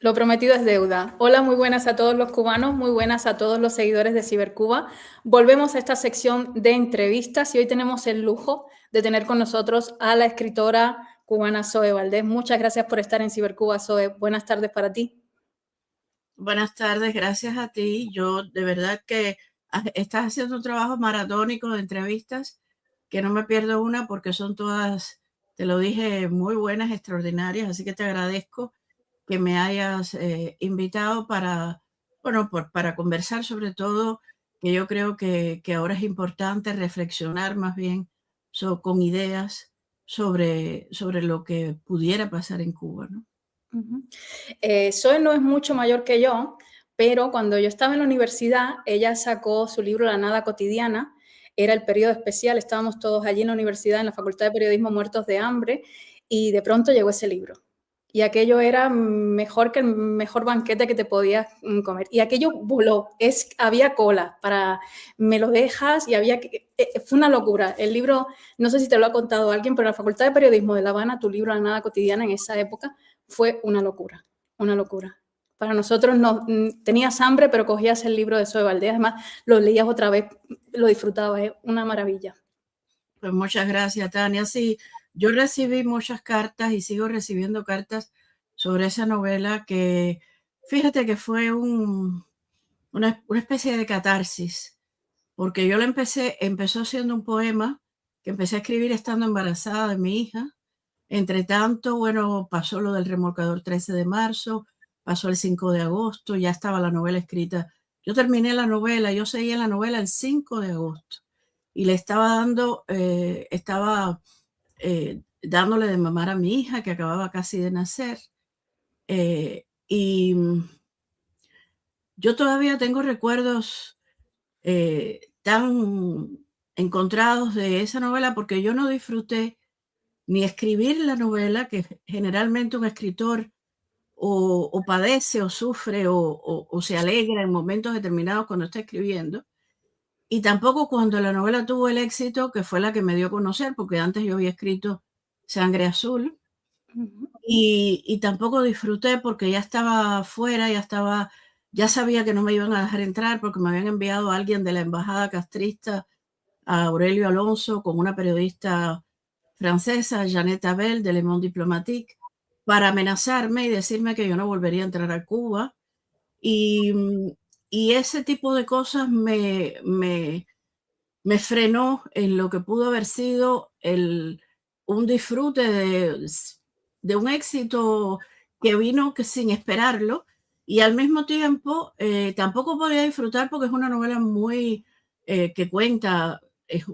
Lo prometido es deuda. Hola, muy buenas a todos los cubanos, muy buenas a todos los seguidores de Cibercuba. Volvemos a esta sección de entrevistas y hoy tenemos el lujo de tener con nosotros a la escritora cubana Zoe Valdés. Muchas gracias por estar en Cibercuba, Zoe. Buenas tardes para ti. Buenas tardes, gracias a ti. Yo de verdad que estás haciendo un trabajo maratónico de entrevistas que no me pierdo una porque son todas, te lo dije, muy buenas, extraordinarias. Así que te agradezco que me hayas invitado para, bueno, para conversar sobre todo, que yo creo que ahora es importante reflexionar más bien con ideas sobre lo que pudiera pasar en Cuba, ¿no? Zoe no es mucho mayor que yo, pero cuando yo estaba en la universidad, ella sacó su libro La Nada Cotidiana. Era el periodo especial, estábamos todos allí en la universidad, en la Facultad de Periodismo, muertos de hambre, y de pronto llegó ese libro. Y aquello era mejor que el mejor banquete que te podías comer. Y aquello voló, había cola para me lo dejas y fue una locura. El libro, no sé si te lo ha contado alguien, pero en la Facultad de Periodismo de La Habana, tu libro La Nada Cotidiana en esa época fue una locura, una locura. Para nosotros tenías hambre, pero cogías el libro de Zoe Valdés, además lo leías otra vez, lo disfrutabas, es una maravilla. Pues muchas gracias, Tania. Sí, yo recibí muchas cartas y sigo recibiendo cartas sobre esa novela que, fíjate que fue una especie de catarsis, porque yo empezó siendo un poema que empecé a escribir estando embarazada de mi hija. Entre tanto, bueno, pasó lo del remolcador 13 de marzo, pasó el 5 de agosto, ya estaba la novela escrita. Yo terminé la novela, yo seguí en la novela el 5 de agosto y le estaba dándole de mamar a mi hija que acababa casi de nacer. Y yo todavía tengo recuerdos tan encontrados de esa novela porque yo no disfruté ni escribir la novela, que generalmente un escritor o padece o sufre o se alegra en momentos determinados cuando está escribiendo, y tampoco cuando la novela tuvo el éxito que fue la que me dio a conocer, porque antes yo había escrito Sangre Azul, y tampoco disfruté porque ya estaba fuera, ya sabía que no me iban a dejar entrar porque me habían enviado a alguien de la embajada castrista, a Aurelio Alonso, con una periodista francesa, Jeannette Abel, de Le Monde Diplomatique, para amenazarme y decirme que yo no volvería a entrar a Cuba. Y, y ese tipo de cosas me frenó en lo que pudo haber sido un disfrute de un éxito que vino que sin esperarlo, y al mismo tiempo tampoco podía disfrutar porque es una novela muy que cuenta, es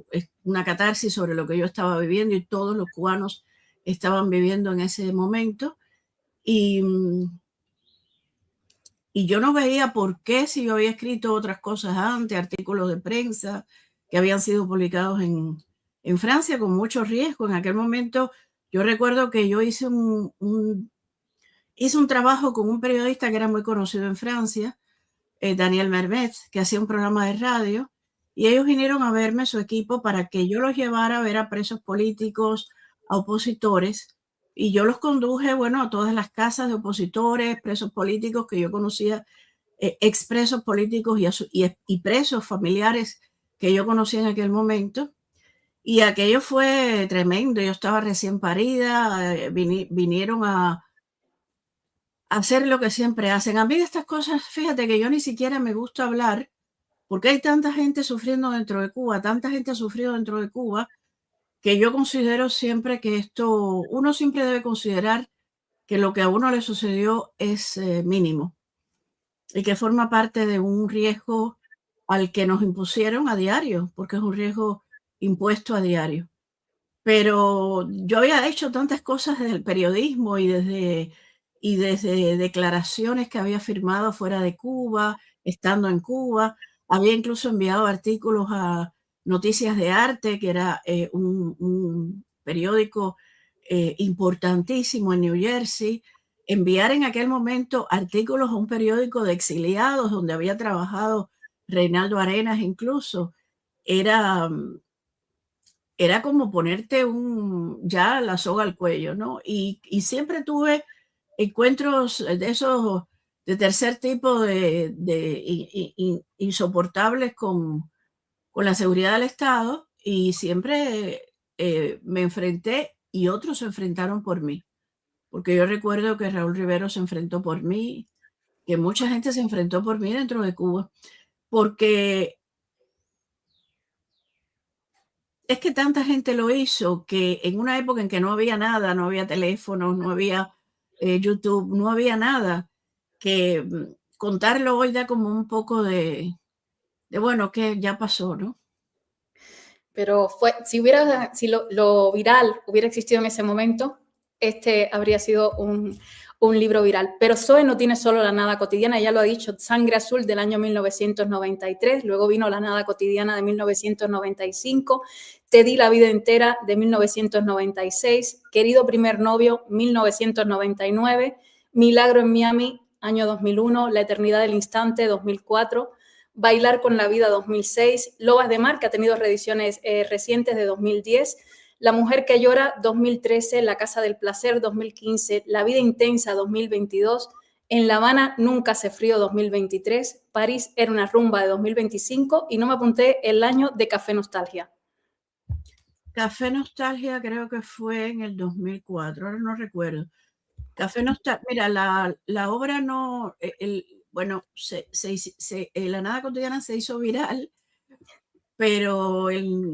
una catarsis sobre lo que yo estaba viviendo y todos los cubanos estaban viviendo en ese momento. Y, y yo no veía por qué, si yo había escrito otras cosas antes, artículos de prensa que habían sido publicados en Francia con mucho riesgo. En aquel momento yo recuerdo que yo hice un trabajo con un periodista que era muy conocido en Francia, Daniel Mermet, que hacía un programa de radio, y ellos vinieron a verme, su equipo, para que yo los llevara a ver a presos políticos, a opositores, y yo los conduje, bueno, a todas las casas de opositores, presos políticos que yo conocía, expresos políticos y presos familiares que yo conocía en aquel momento. Y aquello fue tremendo. Yo estaba recién parida, vinieron a hacer lo que siempre hacen. A mí de estas cosas, fíjate que yo ni siquiera me gusta hablar, porque hay tanta gente sufriendo dentro de Cuba, tanta gente ha sufrido dentro de Cuba, que yo considero siempre que uno siempre debe considerar que lo que a uno le sucedió es mínimo y que forma parte de un riesgo al que nos impusieron a diario, porque es un riesgo impuesto a diario. Pero yo había hecho tantas cosas desde el periodismo y desde declaraciones que había firmado fuera de Cuba, estando en Cuba. Había incluso enviado artículos a Noticias de Arte, que era un periódico importantísimo en New Jersey. Enviar en aquel momento artículos a un periódico de exiliados donde había trabajado Reinaldo Arenas incluso, era, era como ponerte ya la soga al cuello, ¿no? Y siempre tuve encuentros de esos de tercer tipo insoportables con la seguridad del Estado, y siempre me enfrenté y otros se enfrentaron por mí. Porque yo recuerdo que Raúl Rivero se enfrentó por mí, que mucha gente se enfrentó por mí dentro de Cuba, porque es que tanta gente lo hizo que en una época en que no había nada, no había teléfonos, no había YouTube, no había nada, que contarlo hoy da como un poco de bueno, que ya pasó, ¿no? Pero si lo viral hubiera existido en ese momento, este habría sido un libro viral. Pero Zoe no tiene solo La nada cotidiana, ya lo ha dicho, Sangre azul del año 1993, luego vino La nada cotidiana de 1995, Te di la vida entera de 1996, Querido primer novio 1999, Milagro en Miami, año 2001, La eternidad del instante 2004, Bailar con la vida 2006, Lobas de Mar, que ha tenido reediciones recientes de 2010, La mujer que llora 2013, La casa del placer 2015, La vida intensa 2022, En La Habana nunca hace frío 2023, París era una rumba de 2025 y no me apunté el año de Café Nostalgia. Café Nostalgia creo que fue en el 2004, ahora no recuerdo. Café Nostalgia, mira, la obra no, bueno, La nada cotidiana se hizo viral, pero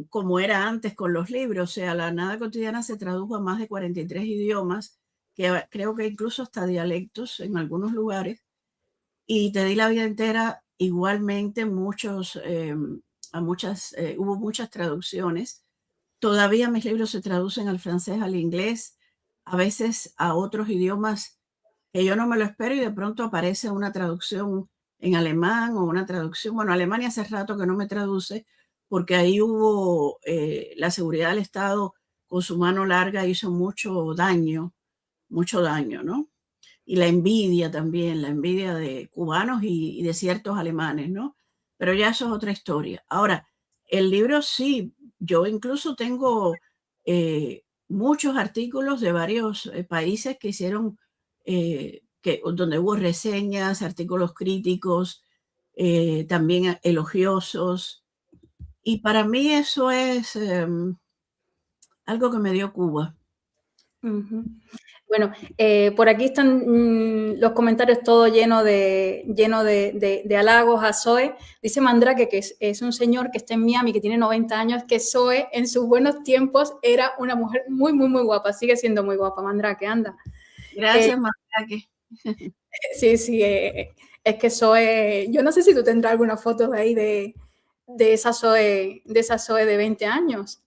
como era antes con los libros, o sea, La nada cotidiana se tradujo a más de 43 idiomas, que creo que incluso hasta dialectos en algunos lugares, y Te di la vida entera igualmente, hubo muchas traducciones. Todavía mis libros se traducen al francés, al inglés, a veces a otros idiomas que yo no me lo espero, y de pronto aparece una traducción en alemán o una traducción. Bueno, Alemania hace rato que no me traduce, porque ahí hubo la seguridad del Estado con su mano larga, hizo mucho daño, ¿no? Y la envidia también, la envidia de cubanos y de ciertos alemanes, ¿no? Pero ya eso es otra historia. Ahora, el libro sí, yo incluso tengo muchos artículos de varios países que hicieron, donde hubo reseñas, artículos críticos, también elogiosos. Y para mí eso es algo que me dio Cuba. Uh-huh. Bueno, por aquí están los comentarios todos llenos de halagos a Zoe. Dice Mandrake que es un señor que está en Miami, que tiene 90 años, que Zoe en sus buenos tiempos era una mujer muy, muy, muy guapa. Sigue siendo muy guapa, Mandrake, anda. Gracias, Mandrake. Sí, sí, es que Zoe, yo no sé si tú tendrás alguna foto de ahí de esa Zoe de 20 años.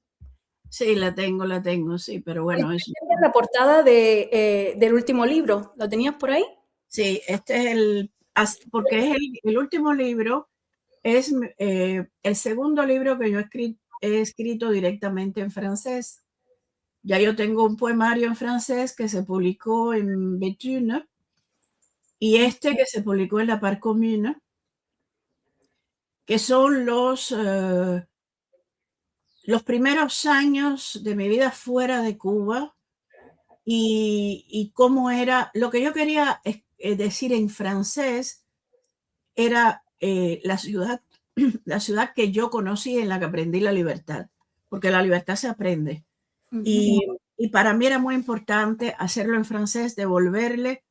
Sí, la tengo, sí, pero bueno, eso. La portada del último libro, ¿lo tenías por ahí? Sí, este es porque es el último libro, es el segundo libro que yo he escrito directamente en francés. Ya yo tengo un poemario en francés que se publicó en Béthune, y este que se publicó en La Part Commune, que son los primeros años de mi vida fuera de Cuba, y cómo era, lo que yo quería decir en francés era la ciudad, la ciudad que yo conocí, en la que aprendí la libertad, porque la libertad se aprende. Y, y para mí era muy importante hacerlo en francés, devolverle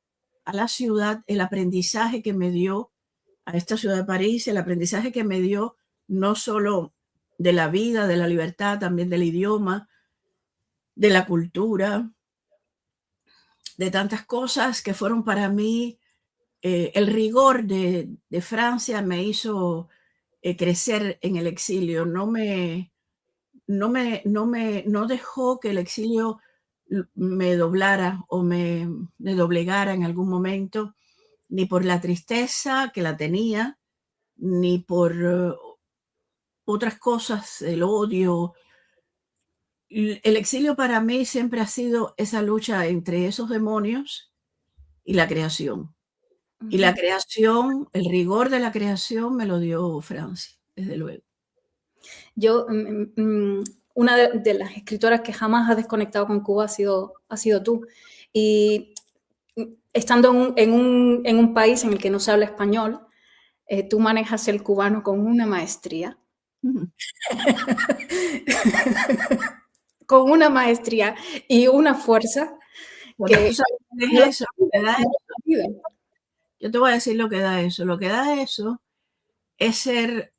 a la ciudad el aprendizaje que me dio, a esta ciudad de París, el aprendizaje que me dio no solo de la vida, de la libertad, también del idioma, de la cultura, de tantas cosas que fueron para mí. El rigor de Francia me hizo crecer en el exilio. No dejó que el exilio me doblara o me doblegara en algún momento, ni por la tristeza que la tenía, ni por otras cosas, el odio. El exilio para mí siempre ha sido esa lucha entre esos demonios y la creación. Y la creación, el rigor de la creación me lo dio Francia, desde luego. Yo, una de las escritoras que jamás ha desconectado con Cuba ha sido tú. Y estando en un país en el que no se habla español, tú manejas el cubano con una maestría. Con una maestría y una fuerza Bueno, que tú sabes qué no lo es eso, lo que da no eso. lo olvido. Yo te voy a decir lo que da eso. Lo que da eso es ser,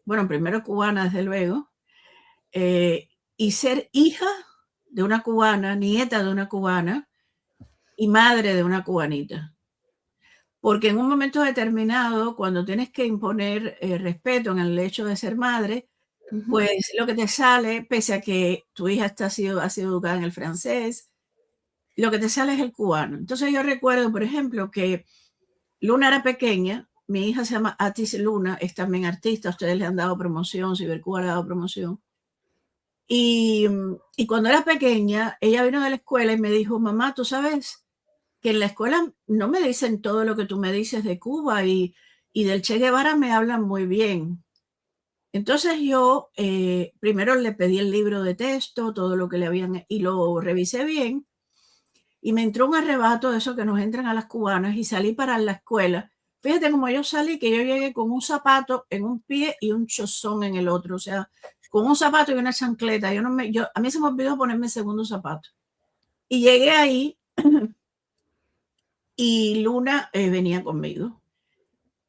bueno, primero cubana, desde luego, y ser hija de una cubana, nieta de una cubana y madre de una cubanita. Porque en un momento determinado, cuando tienes que imponer respeto en el hecho de ser madre, pues lo que te sale, pese a que tu hija ha sido educada en el francés, lo que te sale es el cubano. Entonces yo recuerdo, por ejemplo, que Luna era pequeña, mi hija se llama Atis Luna, es también artista, ustedes le han dado promoción, Cibercuba le ha dado promoción. Y cuando era pequeña, ella vino de la escuela y me dijo, mamá, tú sabes que en la escuela no me dicen todo lo que tú me dices de Cuba y del Che Guevara me hablan muy bien. Entonces yo primero le pedí el libro de texto, todo lo que le habían, y lo revisé bien, y me entró un arrebato de eso que nos entran a las cubanas y salí para la escuela. Fíjate cómo yo salí, que yo llegué con un zapato en un pie y un chozón en el otro, o sea, con un zapato y una chancleta. A mí se me olvidó ponerme el segundo zapato. Y llegué ahí y Luna venía conmigo.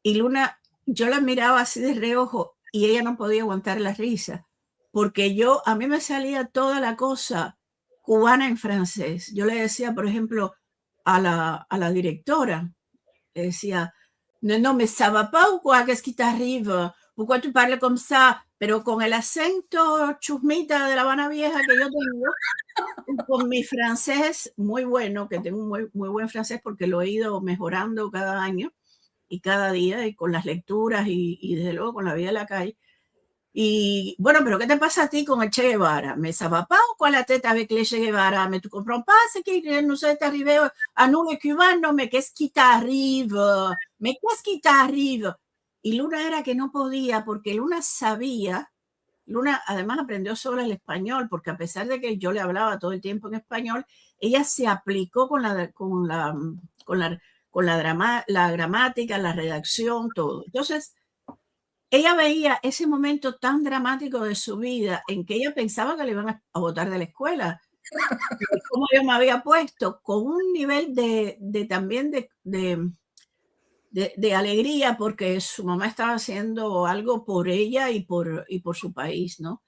Y Luna, yo la miraba así de reojo y ella no podía aguantar la risa, porque a mí me salía toda la cosa cubana en francés. Yo le decía, por ejemplo, a la directora, le decía, no, no, mais ça va pas ou quoi, qu'est-ce qui t'arrive? Pourquoi tu parles comme ça? Pero con el acento chusmita de La Habana Vieja que yo tengo, con mi francés muy bueno, que tengo un muy buen francés porque lo he ido mejorando cada año y cada día, y con las lecturas y desde luego con la vida de la calle. Y bueno, pero ¿qué te pasa a ti con el Che Guevara? ¿Me ça va pas ou quoi la tête avec le Che Guevara? Mais tu comprends pas ce qui nous est arrivé à nous les cubanos? Mais qu'est-ce qui t'arrive? Mais qu'est-ce qui t'arrive? Y Luna era que no podía, porque Luna sabía, Luna además aprendió sola el español, porque a pesar de que yo le hablaba todo el tiempo en español, ella se aplicó la gramática, la redacción, todo. Entonces, ella veía ese momento tan dramático de su vida en que ella pensaba que le iban a botar de la escuela. Como yo me había puesto con un nivel también de alegría porque su mamá estaba haciendo algo por ella y por su país, ¿no?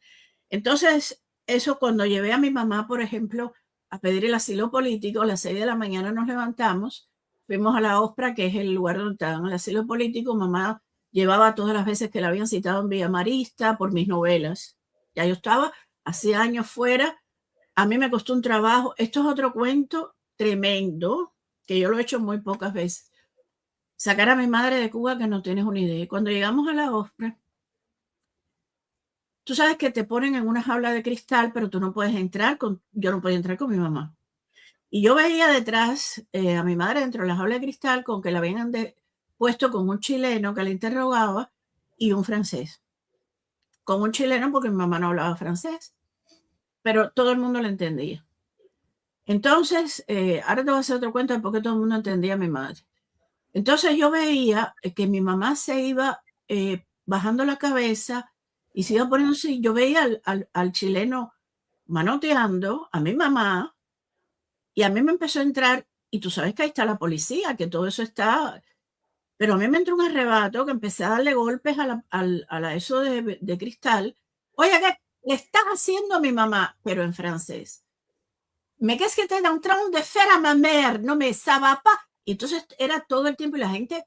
Entonces, eso cuando llevé a mi mamá, por ejemplo, a pedir el asilo político, a las 6 de la mañana nos levantamos, fuimos a la OSPRA, que es el lugar donde estaban el asilo político. Mamá llevaba todas las veces que la habían citado en Villa Marista por mis novelas. Ya yo estaba hace años fuera, a mí me costó un trabajo. Esto es otro cuento tremendo, que yo lo he hecho muy pocas veces. Sacar a mi madre de Cuba, que no tienes una idea. Cuando llegamos a la OSPRA, tú sabes que te ponen en una jaula de cristal, pero tú no puedes entrar yo no podía entrar con mi mamá. Y yo veía detrás a mi madre dentro de la jaula de cristal con que la habían puesto con un chileno que la interrogaba y un francés. Con un chileno porque mi mamá no hablaba francés, pero todo el mundo lo entendía. Entonces, ahora te voy a hacer otro cuento de por qué todo el mundo entendía a mi madre. Entonces yo veía que mi mamá se iba bajando la cabeza y se iba poniéndose. Yo veía al chileno manoteando a mi mamá y a mí me empezó a entrar, y tú sabes que ahí está la policía, que todo eso está, pero a mí me entró un arrebato que empecé a darle golpes a eso de cristal. Oye, ¿qué le estás haciendo a mi mamá? Pero en francés. Me qu'est-ce que t'es en train de faire à ma mère? No me ça va pas. Y entonces era todo el tiempo y la gente,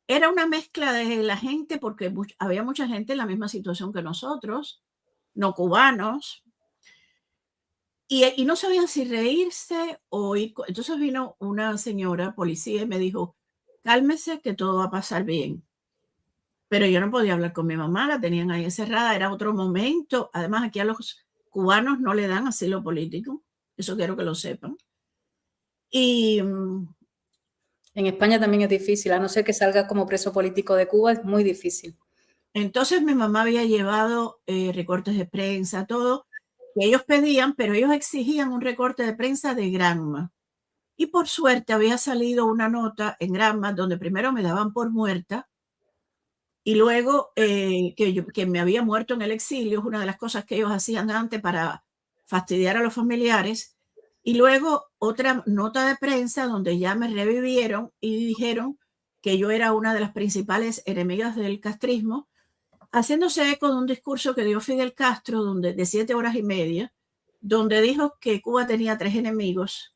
era una mezcla de la gente porque había mucha gente en la misma situación que nosotros, no cubanos, y no sabían si reírse o ir. Entonces vino una señora policía y me dijo, cálmese que todo va a pasar bien. Pero yo no podía hablar con mi mamá, la tenían ahí encerrada, era otro momento. Además, aquí a los cubanos no le dan asilo político, eso quiero que lo sepan. Y en España también es difícil, a no ser que salga como preso político de Cuba, es muy difícil. Entonces mi mamá había llevado recortes de prensa, todo, que ellos pedían, pero ellos exigían un recorte de prensa de Granma. Y por suerte había salido una nota en Gramma donde primero me daban por muerta y luego que me había muerto en el exilio, es una de las cosas que ellos hacían antes para fastidiar a los familiares. Y luego otra nota de prensa donde ya me revivieron y dijeron que yo era una de las principales enemigas del castrismo, haciéndose eco de un discurso que dio Fidel Castro de 7 horas y media, donde dijo que Cuba tenía 3 enemigos,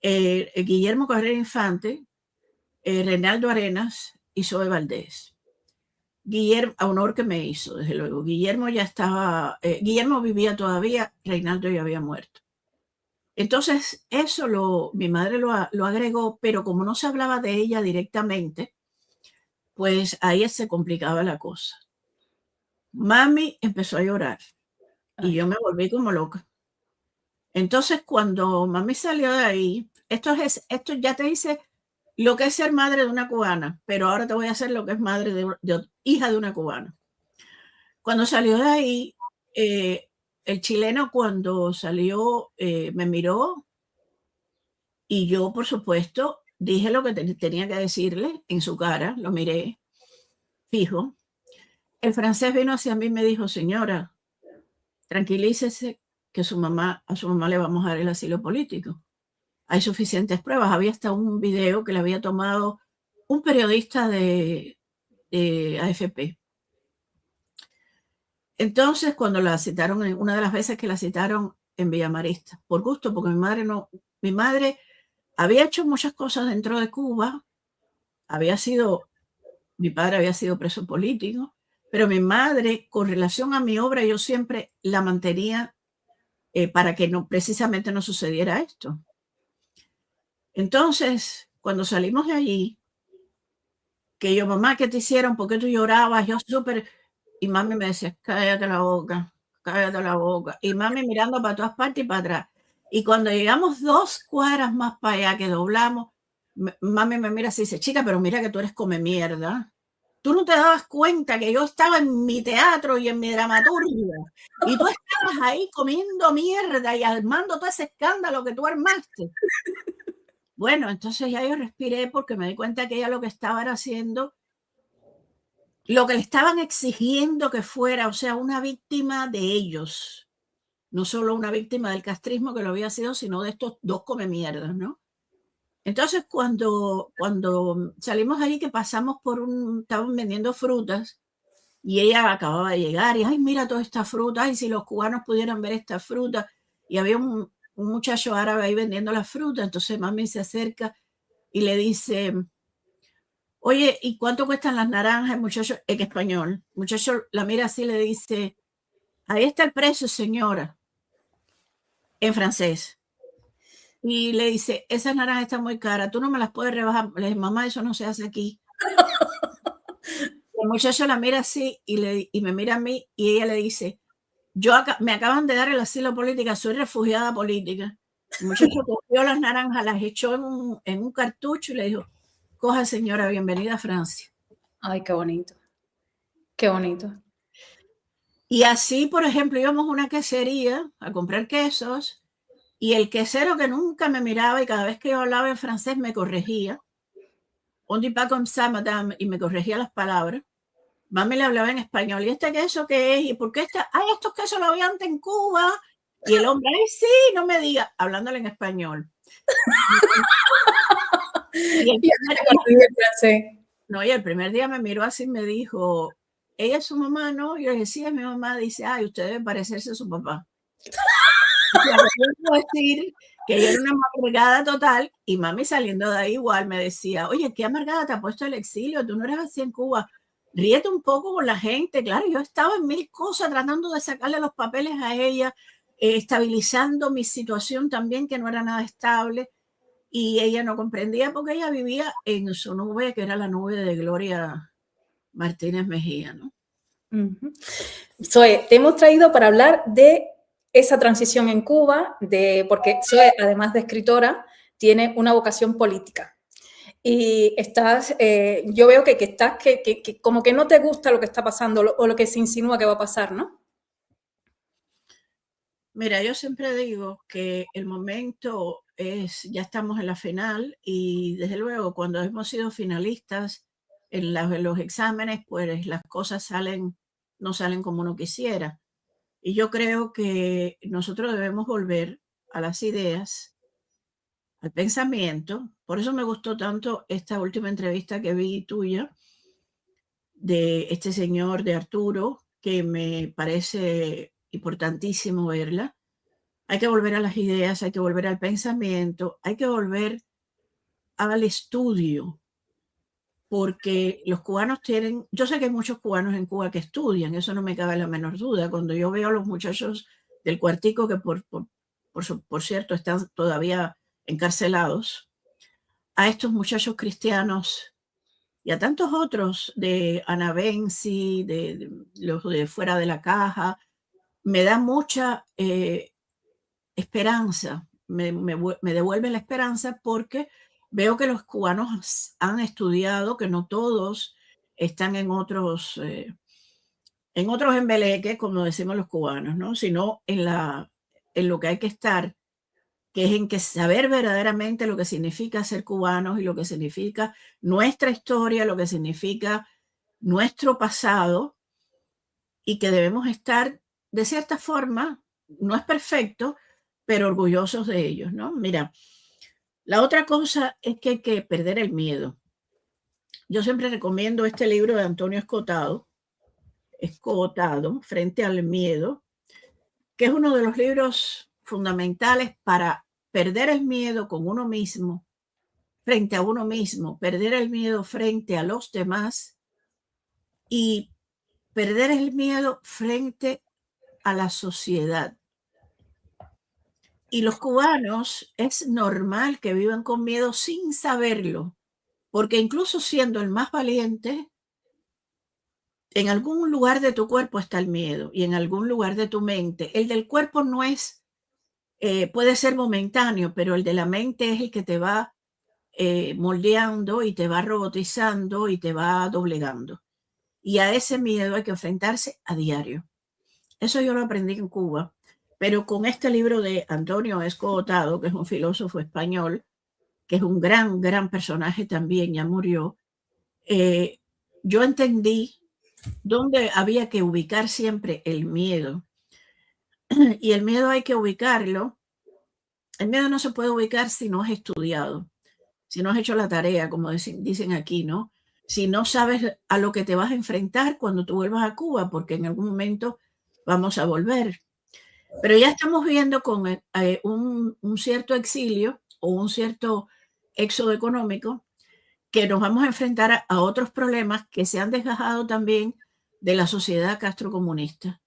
Guillermo Carrera Infante, Reinaldo Arenas y Zoe Valdés. Guillermo, a honor que me hizo, desde luego. Guillermo ya estaba, Guillermo vivía todavía, Reinaldo ya había muerto. Entonces, eso mi madre lo agregó, pero como no se hablaba de ella directamente, pues ahí se complicaba la cosa. Mami empezó a llorar y yo me volví como loca. Entonces, cuando mami salió de ahí, esto ya te dice lo que es ser madre de una cubana, pero ahora te voy a hacer lo que es madre de hija de una cubana. Cuando salió de ahí, el chileno cuando salió me miró y yo, por supuesto, dije lo que tenía que decirle en su cara, lo miré fijo. El francés vino hacia mí y me dijo, señora, tranquilícese que a su mamá le vamos a dar el asilo político. Hay suficientes pruebas. Había hasta un video que le había tomado un periodista de AFP. Entonces, cuando la citaron, una de las veces que la citaron en Villamarista, por gusto, porque mi madre había hecho muchas cosas dentro de Cuba, mi padre había sido preso político, pero mi madre, con relación a mi obra, yo siempre la mantenía para que precisamente no sucediera esto. Entonces, cuando salimos de allí, que yo, mamá, ¿qué te hicieron? ¿Por qué tú llorabas? Yo súper... Y mami me decía, cállate la boca, cállate la boca. Y mami mirando para todas partes y para atrás. Y cuando llegamos 2 cuadras más para allá, que doblamos, mami me mira así y dice, chica, pero mira que tú eres come mierda. Tú no te dabas cuenta que yo estaba en mi teatro y en mi dramaturgia. Y tú estabas ahí comiendo mierda y armando todo ese escándalo que tú armaste. Bueno, entonces ya yo respiré porque me di cuenta que ella lo que estaba era haciendo lo que le estaban exigiendo que fuera, o sea, una víctima de ellos. No solo una víctima del castrismo que lo había sido, sino de estos 2 come mierdas, ¿no? Entonces, cuando salimos allí, que pasamos estaban vendiendo frutas y ella acababa de llegar y, ay, mira toda esta fruta, ay, si los cubanos pudieran ver esta fruta. Y había un muchacho árabe ahí vendiendo la fruta, entonces mami se acerca y le dice, oye, ¿y cuánto cuestan las naranjas? El muchacho, en español, el muchacho la mira así y le dice, ahí está el precio, señora, en francés. Y le dice, esas naranjas están muy caras, tú no me las puedes rebajar. Le dice, mamá, eso no se hace aquí. El muchacho la mira así y me mira a mí y ella le dice, me acaban de dar el asilo político, soy refugiada política. El muchacho cogió las naranjas, las echó en un cartucho y le dijo, coja señora, bienvenida a Francia. Ay, qué bonito. Qué bonito. Y así, por ejemplo, íbamos a una quesería a comprar quesos y el quesero que nunca me miraba y cada vez que yo hablaba en francés me corregía. On dit pas comme ça, madame, y me corregía las palabras. Mami le hablaba en español. ¿Y este queso qué es? ¿Y por qué está? Ay, estos quesos lo había antes en Cuba. Y el hombre, ay, sí, no me diga, hablándole en español. Y el primer día me miró así y me dijo, ¿ella es su mamá? No, yo le dije, sí, es mi mamá. Dice, ay, usted debe parecerse a su papá. Quiero decir que yo era una amargada total y mami saliendo de ahí igual me decía, oye, qué amargada te ha puesto el exilio, tú no eres así en Cuba, ríete un poco con la gente. Claro, yo estaba en 1000 cosas tratando de sacarle los papeles a ella, estabilizando mi situación también, que no era nada estable, y ella no comprendía porque ella vivía en su nube, que era la nube de Gloria Martínez Mejía, ¿no? Zoe, te hemos traído para hablar de esa transición en Cuba, porque Zoe, además de escritora, tiene una vocación política. Y estás, yo veo que estás, que como que no te gusta lo que está pasando o lo que se insinúa que va a pasar, ¿no? Mira, yo siempre digo que el momento ya estamos en la final y desde luego cuando hemos sido finalistas en los exámenes, pues las cosas no salen como uno quisiera. Y yo creo que nosotros debemos volver a las ideas, al pensamiento. Por eso me gustó tanto esta última entrevista que vi tuya de este señor, de Arturo, que me parece importantísimo verla. Hay que volver a las ideas, hay que volver al pensamiento, hay que volver al estudio, porque los cubanos tienen, yo sé que hay muchos cubanos en Cuba que estudian, eso no me cabe la menor duda. Cuando yo veo a los muchachos del Cuartico, que por cierto están todavía encarcelados, a estos muchachos cristianos y a tantos otros de Anabensi, de los de Fuera de la Caja, me da mucha esperanza, me devuelve la esperanza, porque veo que los cubanos han estudiado, que no todos están en otros embeleques, como decimos los cubanos, ¿no? Sino en lo que hay que estar, que es en que saber verdaderamente lo que significa ser cubanos y lo que significa nuestra historia, lo que significa nuestro pasado, y que debemos estar, de cierta forma, no es perfecto, pero orgullosos de ellos, ¿no? Mira, la otra cosa es que hay que perder el miedo. Yo siempre recomiendo este libro de Antonio Escotado, Frente al Miedo, que es uno de los libros fundamentales para perder el miedo con uno mismo, frente a uno mismo, perder el miedo frente a los demás y perder el miedo frente a la sociedad. Y los cubanos es normal que vivan con miedo sin saberlo, porque incluso siendo el más valiente, en algún lugar de tu cuerpo está el miedo y en algún lugar de tu mente. El del cuerpo no es, puede ser momentáneo, pero el de la mente es el que te va moldeando y te va robotizando y te va doblegando. Y a ese miedo hay que enfrentarse a diario. Eso yo lo aprendí en Cuba, pero con este libro de Antonio Escotado, que es un filósofo español, que es un gran, gran personaje también, ya murió, yo entendí dónde había que ubicar siempre el miedo. Y el miedo hay que ubicarlo. El miedo no se puede ubicar si no has estudiado, si no has hecho la tarea, como dicen aquí, ¿no? Si no sabes a lo que te vas a enfrentar cuando tú vuelvas a Cuba, porque en algún momento vamos a volver. Pero ya estamos viendo con un cierto exilio o un cierto éxodo económico, que nos vamos a enfrentar a otros problemas que se han desgajado también de la sociedad castrocomunista,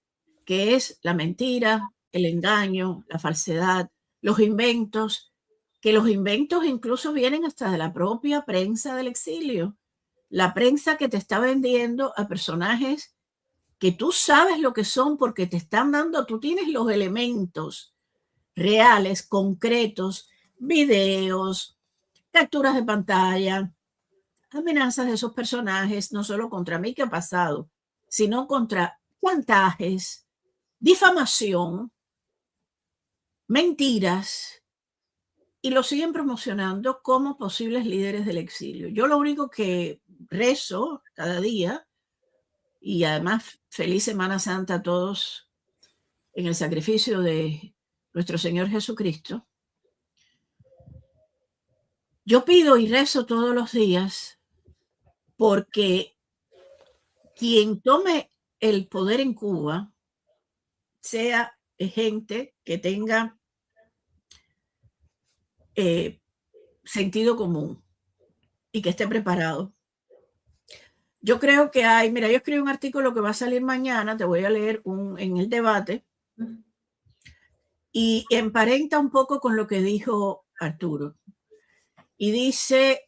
que es la mentira, el engaño, la falsedad, los inventos, que los inventos incluso vienen hasta de la propia prensa del exilio. La prensa que te está vendiendo a personajes que tú sabes lo que son porque te están dando, tú tienes los elementos reales, concretos, videos, capturas de pantalla, amenazas de esos personajes, no solo contra mí que ha pasado, sino contra chantajes, difamación, mentiras, y lo siguen promocionando como posibles líderes del exilio. Yo lo único que rezo cada día, y además feliz Semana Santa a todos en el sacrificio de nuestro Señor Jesucristo, yo pido y rezo todos los días porque quien tome el poder en Cuba sea gente que tenga sentido común y que esté preparado. Yo creo que mira, yo escribí un artículo que va a salir mañana, te voy a leer en el debate, y emparenta un poco con lo que dijo Arturo. Y dice,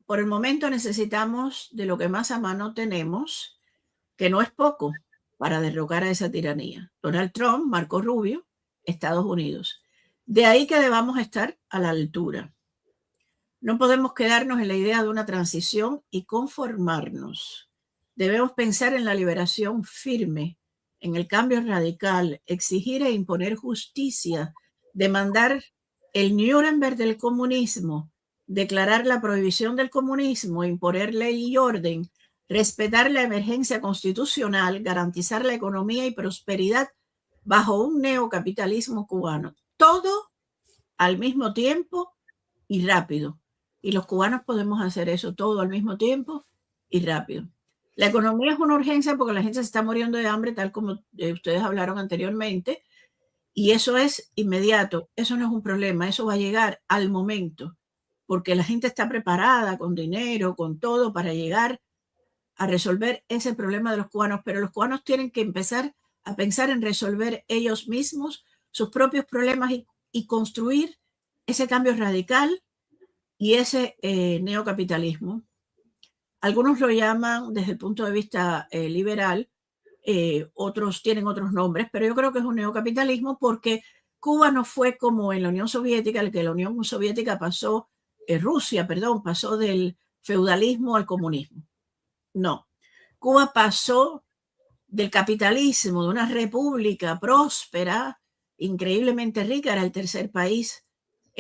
por el momento necesitamos de lo que más a mano tenemos, que no es poco, para derrocar a esa tiranía. Donald Trump, Marco Rubio, Estados Unidos. De ahí que debamos estar a la altura. No podemos quedarnos en la idea de una transición y conformarnos. Debemos pensar en la liberación firme en el cambio radical, exigir e imponer justicia, demandar el Nuremberg del comunismo, declarar la prohibición del comunismo, imponer ley y orden, respetar la emergencia constitucional, garantizar la economía y prosperidad bajo un neocapitalismo cubano. Todo al mismo tiempo y rápido. Y los cubanos podemos hacer eso todo al mismo tiempo y rápido. La economía es una urgencia porque la gente se está muriendo de hambre, tal como ustedes hablaron anteriormente, y eso es inmediato. Eso no es un problema, eso va a llegar al momento, porque la gente está preparada con dinero, con todo, para llegar a resolver ese problema de los cubanos, pero los cubanos tienen que empezar a pensar en resolver ellos mismos sus propios problemas y construir ese cambio radical y ese neocapitalismo. Algunos lo llaman desde el punto de vista liberal, otros tienen otros nombres, pero yo creo que es un neocapitalismo porque Cuba no fue como en la Unión Soviética, el que la Unión Soviética pasó, Rusia, perdón, pasó del feudalismo al comunismo. No, Cuba pasó del capitalismo, de una república próspera, increíblemente rica, era el tercer país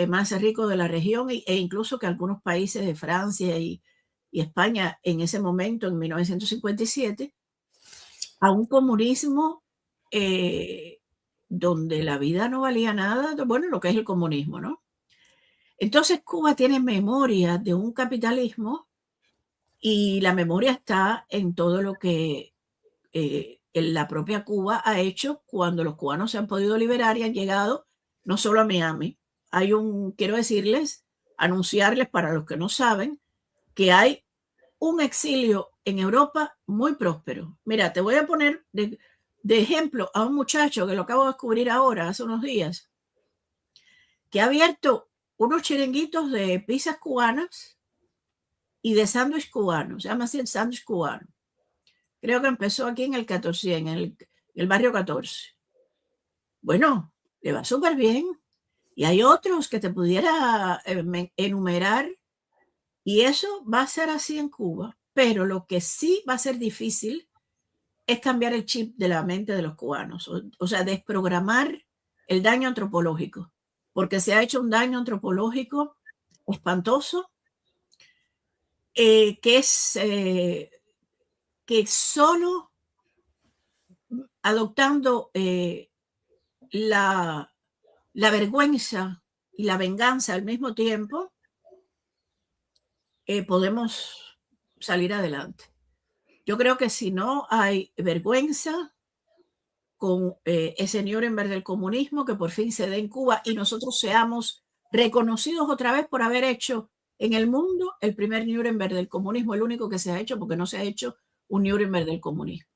más rico de la región e incluso que algunos países de Francia y España en ese momento, en 1957, a un comunismo donde la vida no valía nada, bueno, lo que es el comunismo, ¿no? Entonces Cuba tiene memoria de un capitalismo y la memoria está en todo lo que la propia Cuba ha hecho cuando los cubanos se han podido liberar y han llegado no solo a Miami. Quiero decirles, anunciarles para los que no saben, que hay un exilio en Europa muy próspero. Mira, te voy a poner de ejemplo a un muchacho que lo acabo de descubrir ahora, hace unos días, que ha abierto unos chiringuitos de pizzas cubanas y de sándwich cubano, se llama así el sándwich cubano. Creo que empezó aquí en el 14, en el barrio 14. Bueno, le va súper bien. Y hay otros que te pudiera enumerar. Y eso va a ser así en Cuba. Pero lo que sí va a ser difícil es cambiar el chip de la mente de los cubanos. O sea, desprogramar el daño antropológico. Porque se ha hecho un daño antropológico espantoso que es que solo adoptando la vergüenza y la venganza al mismo tiempo, podemos salir adelante. Yo creo que si no hay vergüenza con ese Nuremberg del comunismo que por fin se dé en Cuba y nosotros seamos reconocidos otra vez por haber hecho en el mundo el primer Nuremberg del comunismo, el único que se ha hecho, porque no se ha hecho un Nuremberg del comunismo.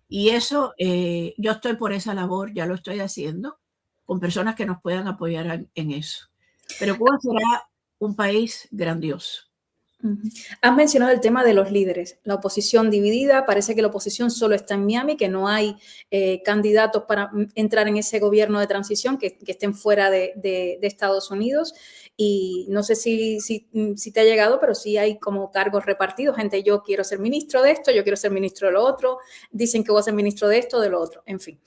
Y eso, yo estoy por esa labor, ya lo estoy haciendo, con personas que nos puedan apoyar en eso. Pero Cuba será un país grandioso. Has mencionado el tema de los líderes, la oposición dividida, parece que la oposición solo está en Miami, que no hay candidatos para entrar en ese gobierno de transición que estén fuera de Estados Unidos, y no sé si te ha llegado, pero sí hay como cargos repartidos, gente, yo quiero ser ministro de esto, yo quiero ser ministro de lo otro, dicen que voy a ser ministro de esto, de lo otro, en fin.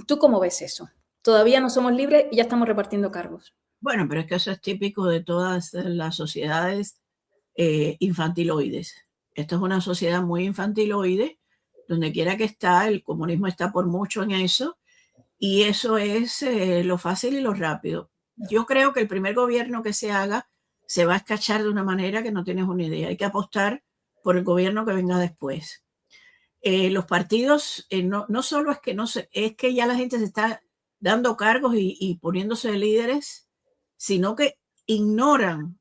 ¿Tú cómo ves eso? Todavía no somos libres y ya estamos repartiendo cargos. Bueno, pero es que eso es típico de todas las sociedades infantiloides. Esto es una sociedad muy infantiloide, donde quiera que está, el comunismo está por mucho en eso, y eso es lo fácil y lo rápido. Yo creo que el primer gobierno que se haga se va a escachar de una manera que no tienes una idea. Hay que apostar por el gobierno que venga después. Los partidos, no solo es que no se, es que ya la gente se está dando cargos y poniéndose de líderes, sino que ignoran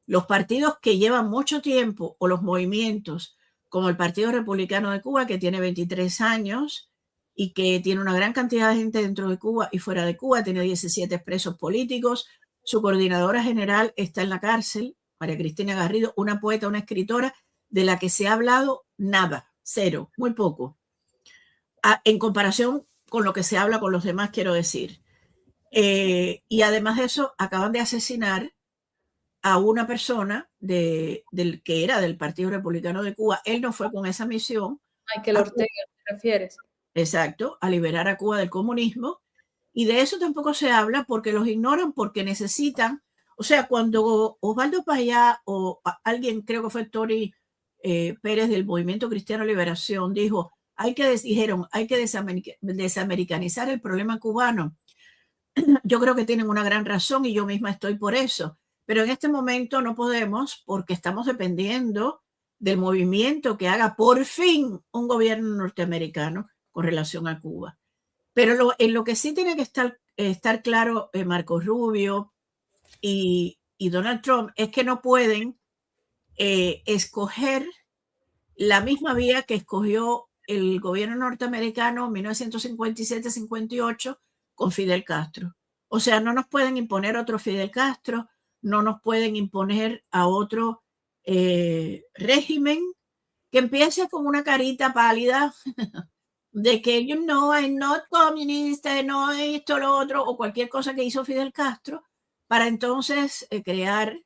los partidos que llevan mucho tiempo o los movimientos, como el Partido Republicano de Cuba, que tiene 23 años y que tiene una gran cantidad de gente dentro de Cuba y fuera de Cuba, tiene 17 presos políticos, su coordinadora general está en la cárcel, María Cristina Garrido, una poeta, una escritora, de la que se ha hablado nada, cero, muy poco, en comparación con lo que se habla con los demás, quiero decir. Y además de eso, acaban de asesinar a una persona que era del Partido Republicano de Cuba. Él no fue con esa misión. Michael Ortega, ¿te refieres? exacto, a liberar a Cuba del comunismo. Y de eso tampoco se habla porque los ignoran, porque necesitan, o sea, cuando Osvaldo Payá o alguien, creo que fue Tori Pérez del Movimiento Cristiano Liberación, dijeron, hay que desamericanizar el problema cubano. Yo creo que tienen una gran razón y yo misma estoy por eso. Pero en este momento no podemos porque estamos dependiendo del movimiento que haga por fin un gobierno norteamericano con relación a Cuba. Pero en lo que sí tiene que estar claro Marco Rubio y Donald Trump es que no pueden escoger la misma vía que escogió el gobierno norteamericano en 1957-58 con Fidel Castro. O sea, no nos pueden imponer otro Fidel Castro, no nos pueden imponer a otro régimen que empiece con una carita pálida de que you know, I'm not communist, no esto, lo otro, o cualquier cosa que hizo Fidel Castro, para entonces crear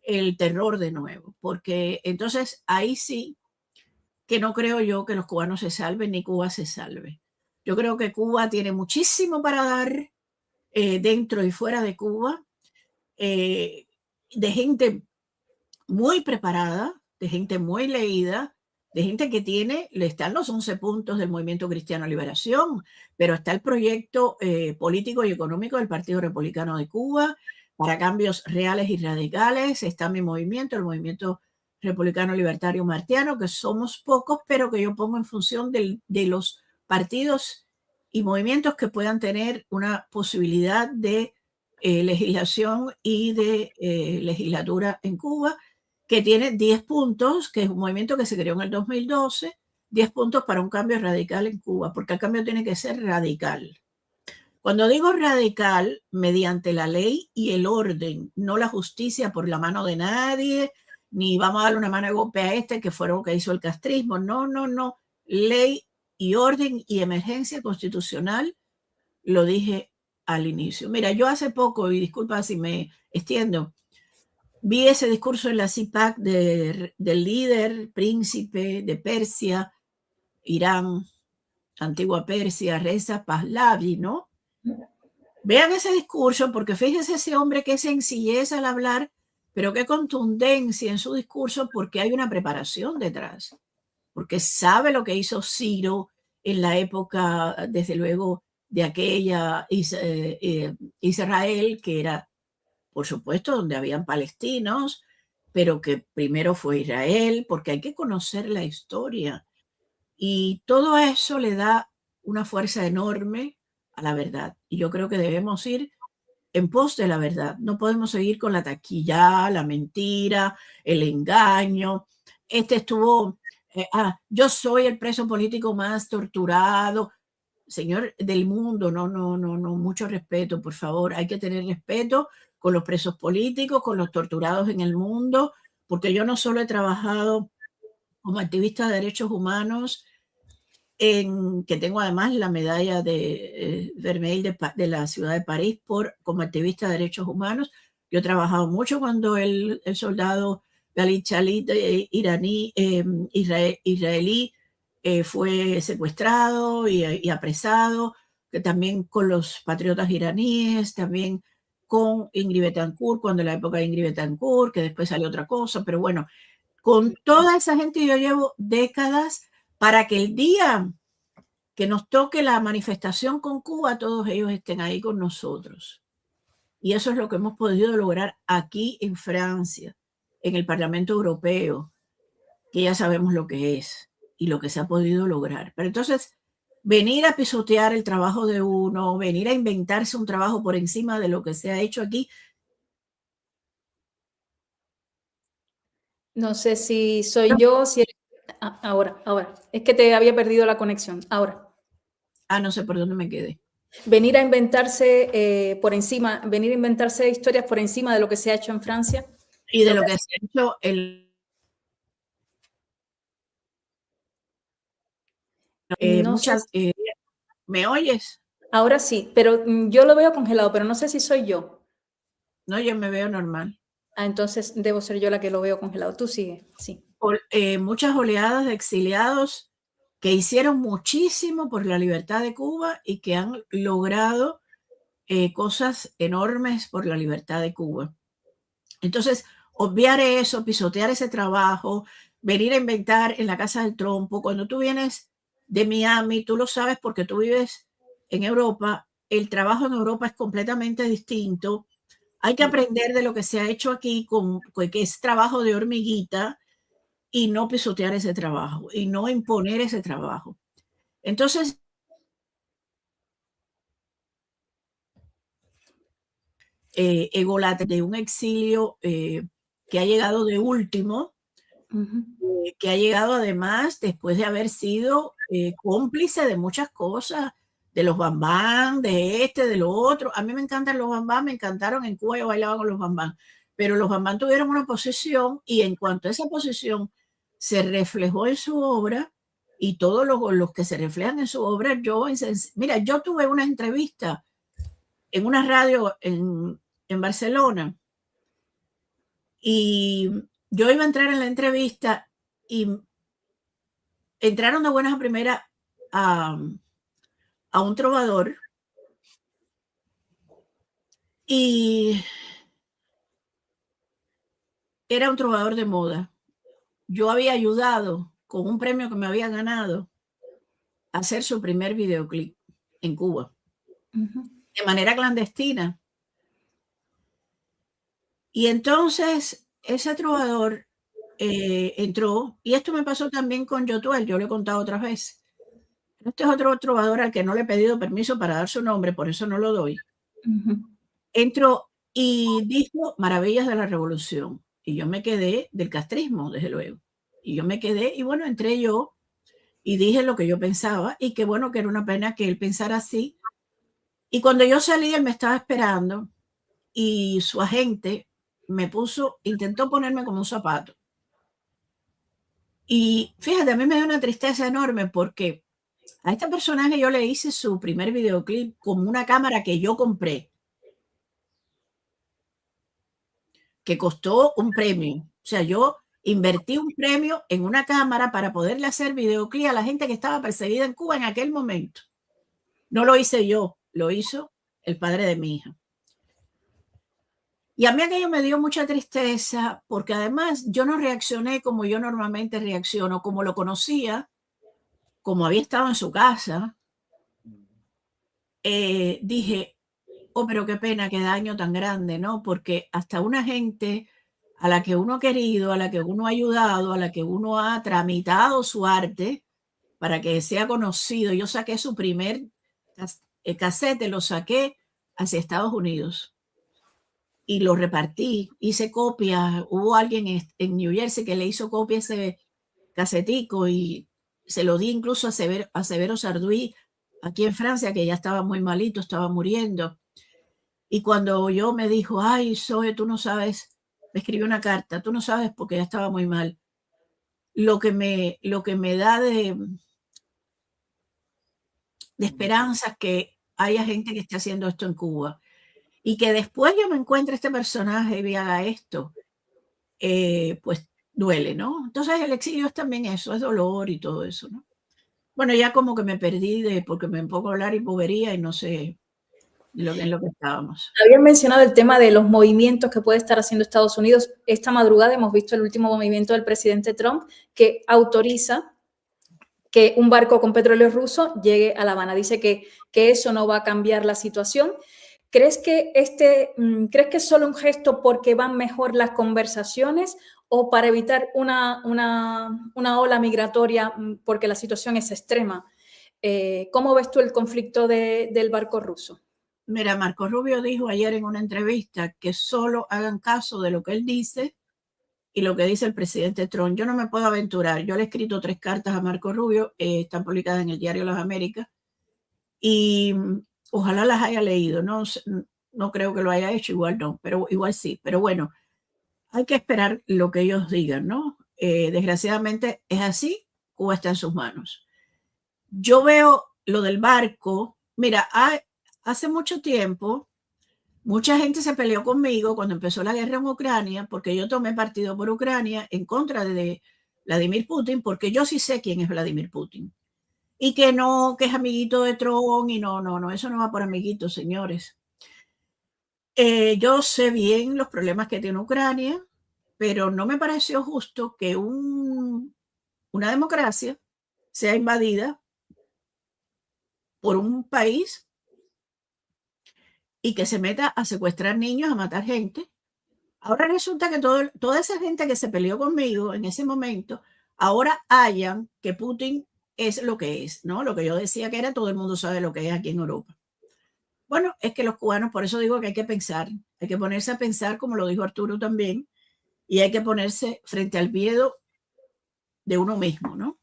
el terror de nuevo. Porque entonces ahí sí que no creo yo que los cubanos se salven ni Cuba se salve. Yo creo que Cuba tiene muchísimo para dar dentro y fuera de Cuba, de gente muy preparada, de gente muy leída, de gente que están los 11 puntos del Movimiento Cristiano Liberación, pero está el proyecto político y económico del Partido Republicano de Cuba para cambios reales y radicales. Está mi movimiento, el Movimiento Republicano Libertario Martiano, que somos pocos, pero que yo pongo en función de los partidos y movimientos que puedan tener una posibilidad de legislación y de legislatura en Cuba, que tiene 10 puntos, que es un movimiento que se creó en el 2012, 10 puntos para un cambio radical en Cuba, porque el cambio tiene que ser radical. Cuando digo radical, mediante la ley y el orden, no la justicia por la mano de nadie, ni vamos a darle una mano de golpe a este, que fue lo que hizo el castrismo. No, no, no. Ley y orden y emergencia constitucional, lo dije al inicio. Mira, yo hace poco, y disculpa si me extiendo, vi ese discurso en la CIPAC del líder príncipe de Persia, Irán, antigua Persia, Reza Pahlavi, ¿no? Vean ese discurso, porque fíjense ese hombre, qué sencillez al hablar, pero qué contundencia en su discurso, porque hay una preparación detrás, porque sabe lo que hizo Ciro en la época, desde luego, de aquella Israel, que era, por supuesto, donde habían palestinos, pero que primero fue Israel, porque hay que conocer la historia. Y todo eso le da una fuerza enorme a la verdad. Y yo creo que debemos ir en pos de la verdad. No podemos seguir con la taquilla, la mentira, el engaño. Yo soy el preso político más torturado. Señor del mundo, no, no, no, no, mucho respeto, por favor. Hay que tener respeto con los presos políticos, con los torturados en el mundo, porque yo no solo he trabajado como activista de derechos humanos, que tengo además la medalla de Vermeil de la ciudad de París como activista de derechos humanos. Yo he trabajado mucho cuando el soldado Galit Shalit israelí fue secuestrado y apresado, que también con los patriotas iraníes, también con Ingrid Betancourt, cuando en la época de Ingrid Betancourt, que después salió otra cosa, pero bueno, con toda esa gente yo llevo décadas para que el día que nos toque la manifestación con Cuba, todos ellos estén ahí con nosotros. Y eso es lo que hemos podido lograr aquí en Francia, en el Parlamento Europeo, que ya sabemos lo que es y lo que se ha podido lograr. Pero entonces, venir a pisotear el trabajo de uno, venir a inventarse un trabajo por encima de lo que se ha hecho aquí. No sé si soy yo, si eres... ahora. Es que te había perdido la conexión. Ahora. No sé por dónde me quedé. Venir a inventarse por encima, venir a inventarse historias por encima de lo que se ha hecho en Francia. Y de lo que se ha hecho no sé si... ¿Me oyes? Ahora sí, pero yo lo veo congelado, pero no sé si soy yo. No, yo me veo normal. Entonces debo ser yo la que lo veo congelado. Tú sigue, sí. Muchas oleadas de exiliados que hicieron muchísimo por la libertad de Cuba y que han logrado cosas enormes por la libertad de Cuba. Entonces, obviar eso, pisotear ese trabajo, venir a inventar en la Casa del Trompo, cuando tú vienes de Miami, tú lo sabes porque tú vives en Europa, el trabajo en Europa es completamente distinto. Hay que aprender de lo que se ha hecho aquí, que es trabajo de hormiguita, y no pisotear ese trabajo y no imponer ese trabajo. Entonces, ególatra de un exilio que ha llegado de último, que ha llegado además después de haber sido cómplice de muchas cosas, de los bambán, de de lo otro. A mí me encantan los bambán, me encantaron en Cuba, yo bailaba con los bambán, pero los bambán tuvieron una posición y en cuanto a esa posición se reflejó en su obra y todos los que se reflejan en su obra, mira, yo tuve una entrevista en una radio en Barcelona y yo iba a entrar en la entrevista y entraron de buenas a primeras a un trovador y era un trovador de moda. Yo había ayudado con un premio que me había ganado a hacer su primer videoclip en Cuba, de manera clandestina. Y entonces ese trovador entró, y esto me pasó también con Yotuel, yo lo he contado otras veces. Este es otro trovador al que no le he pedido permiso para dar su nombre, por eso no lo doy. Entró y dijo maravillas de la revolución. Y yo me quedé del castrismo, desde luego. Y yo me quedé, y bueno, entré yo y dije lo que yo pensaba, y qué bueno que era una pena que él pensara así. Y cuando yo salí, él me estaba esperando, y su agente intentó ponerme como un zapato. Y fíjate, a mí me dio una tristeza enorme porque a este personaje yo le hice su primer videoclip con una cámara que yo compré, que costó un premio. O sea, yo invertí un premio en una cámara para poderle hacer videoclip a la gente que estaba perseguida en Cuba en aquel momento. No lo hice yo, lo hizo el padre de mi hija. Y a mí aquello me dio mucha tristeza porque además yo no reaccioné como yo normalmente reacciono, como lo conocía, como había estado en su casa. Dije, oh, pero qué pena, qué daño tan grande, ¿no? Porque hasta una gente a la que uno ha querido, a la que uno ha ayudado, a la que uno ha tramitado su arte para que sea conocido. Yo saqué su primer cassette, lo saqué hacia Estados Unidos y lo repartí, hice copias. Hubo alguien en New Jersey que le hizo copia ese casetico y se lo di incluso a Severo Sarduy aquí en Francia, que ya estaba muy malito, estaba muriendo. Y cuando yo me dijo, ay, Zoe, tú no sabes, me escribió una carta, tú no sabes porque ya estaba muy mal. Lo que me da de esperanza que haya gente que esté haciendo esto en Cuba. Y que después yo me encuentre este personaje y haga esto, pues duele, ¿no? Entonces el exilio es también eso, es dolor y todo eso, ¿no? Bueno, ya como que me perdí porque me pongo a hablar y bobería y no sé en lo que estábamos. Habían mencionado el tema de los movimientos que puede estar haciendo Estados Unidos. Esta madrugada hemos visto el último movimiento del presidente Trump que autoriza que un barco con petróleo ruso llegue a La Habana. Dice que eso no va a cambiar la situación. ¿Crees que es solo un gesto porque van mejor las conversaciones o para evitar una ola migratoria porque la situación es extrema? ¿Cómo ves tú el conflicto del barco ruso? Mira, Marco Rubio dijo ayer en una entrevista que solo hagan caso de lo que él dice y lo que dice el presidente Trump. Yo no me puedo aventurar. Yo le he escrito 3 cartas a Marco Rubio, están publicadas en el diario Las Américas, y ojalá las haya leído. No creo que lo haya hecho, igual no, pero igual sí. Pero bueno, hay que esperar lo que ellos digan, ¿no? Desgraciadamente es así, Cuba está en sus manos. Yo veo lo del barco. Mira, hace mucho tiempo, mucha gente se peleó conmigo cuando empezó la guerra en Ucrania, porque yo tomé partido por Ucrania en contra de Vladimir Putin, porque yo sí sé quién es Vladimir Putin. y que no, que es amiguito de Trump, y no, eso no va por amiguitos, señores. Yo sé bien los problemas que tiene Ucrania, pero no me pareció justo que una democracia sea invadida por un país y que se meta a secuestrar niños, a matar gente. Ahora resulta que toda esa gente que se peleó conmigo en ese momento, ahora hallan que Putin es lo que es, ¿no? Lo que yo decía que era, todo el mundo sabe lo que es aquí en Europa. Bueno, es que los cubanos, por eso digo que hay que pensar, hay que ponerse a pensar, como lo dijo Arturo también, y hay que ponerse frente al miedo de uno mismo, ¿no?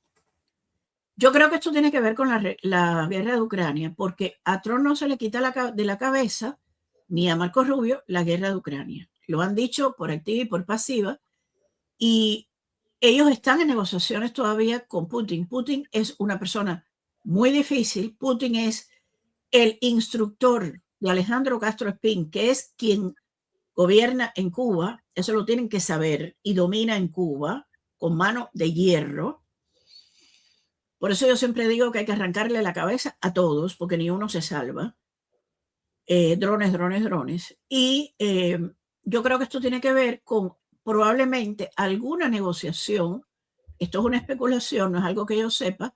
Yo creo que esto tiene que ver con la guerra de Ucrania, porque a Trump no se le quita de la cabeza, ni a Marco Rubio, la guerra de Ucrania. Lo han dicho por activa y por pasiva, y ellos están en negociaciones todavía con Putin. Putin es una persona muy difícil. Putin es el instructor de Alejandro Castro Espín, que es quien gobierna en Cuba. Eso lo tienen que saber, y domina en Cuba con mano de hierro. Por eso yo siempre digo que hay que arrancarle la cabeza a todos, porque ni uno se salva. Drones, drones, drones. Y yo creo que esto tiene que ver con probablemente alguna negociación, esto es una especulación, no es algo que yo sepa,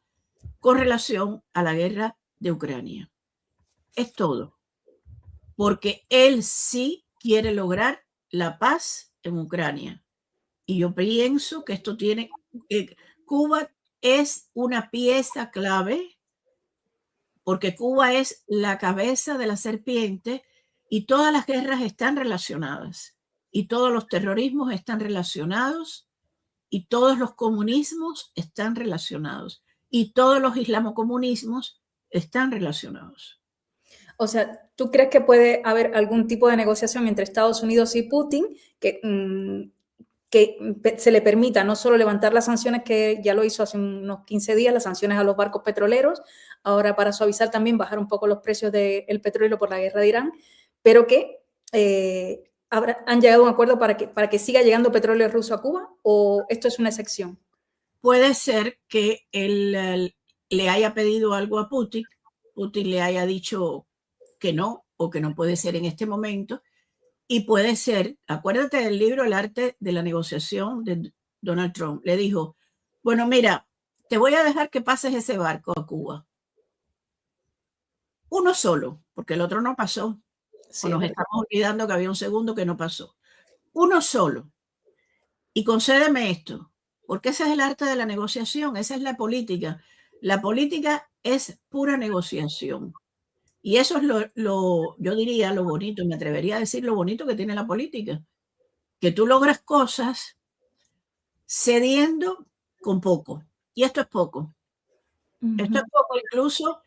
con relación a la guerra de Ucrania. Es todo. Porque él sí quiere lograr la paz en Ucrania. Y yo pienso que esto tiene... Cuba es una pieza clave, porque Cuba es la cabeza de la serpiente, y todas las guerras están relacionadas, y todos los terrorismos están relacionados, y todos los comunismos están relacionados, y todos los islamocomunismos están relacionados. O sea, ¿tú crees que puede haber algún tipo de negociación entre Estados Unidos y Putin que se le permita no solo levantar las sanciones, que ya lo hizo hace unos 15 días, las sanciones a los barcos petroleros, ahora para suavizar también, bajar un poco los precios del petróleo por la guerra de Irán, pero que han llegado a un acuerdo para que siga llegando petróleo ruso a Cuba, o esto es una excepción? Puede ser que él le haya pedido algo a Putin, Putin le haya dicho que no, o que no puede ser en este momento. Y puede ser, acuérdate del libro El arte de la negociación de Donald Trump. Le dijo, bueno, mira, te voy a dejar que pases ese barco a Cuba. Uno solo, porque el otro no pasó. Sí, O nos estamos olvidando que había un segundo que no pasó. Uno solo. Y concédeme esto, porque ese es el arte de la negociación, esa es la política. La política es pura negociación. Y eso es yo diría, lo bonito, me atrevería a decir lo bonito que tiene la política, que tú logras cosas cediendo con poco. Y esto es poco. Esto es poco, incluso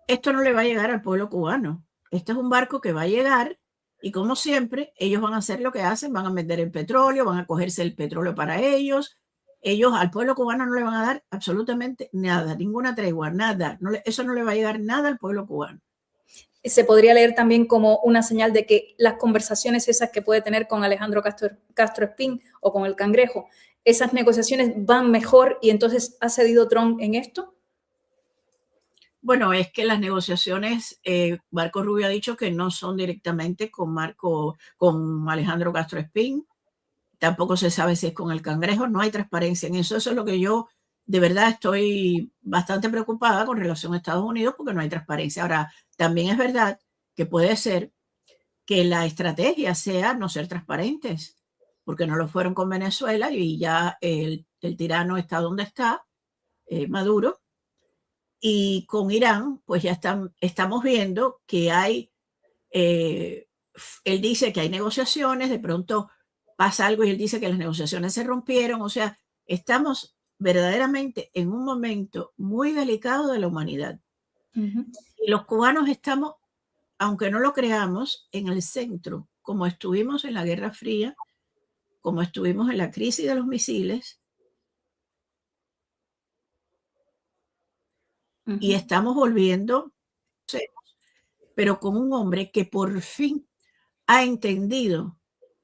esto no le va a llegar al pueblo cubano. Este es un barco que va a llegar, y como siempre, ellos van a hacer lo que hacen, van a vender el petróleo, van a cogerse el petróleo para ellos. Ellos al pueblo cubano no le van a dar absolutamente nada, ninguna tregua, nada. Eso no le va a llegar nada al pueblo cubano. Se podría leer también como una señal de que las conversaciones esas que puede tener con Alejandro Castro Espín o con el Cangrejo, esas negociaciones van mejor, y entonces ha cedido Trump en esto. Bueno, es que las negociaciones, Marco Rubio ha dicho que no son directamente con Alejandro Castro Espín. Tampoco se sabe si es con el Cangrejo. No hay transparencia en eso. Eso es lo que yo de verdad estoy bastante preocupada con relación a Estados Unidos, porque no hay transparencia. Ahora, también es verdad que puede ser que la estrategia sea no ser transparentes, porque no lo fueron con Venezuela, y ya el tirano está donde está, Maduro. Y con Irán, pues ya estamos viendo que hay, él dice que hay negociaciones, de pronto pasa algo y él dice que las negociaciones se rompieron. O sea, estamos verdaderamente en un momento muy delicado de la humanidad. Y los cubanos estamos, aunque no lo creamos, en el centro, como estuvimos en la Guerra Fría, como estuvimos en la crisis de los misiles, y estamos volviendo, pero con un hombre que por fin ha entendido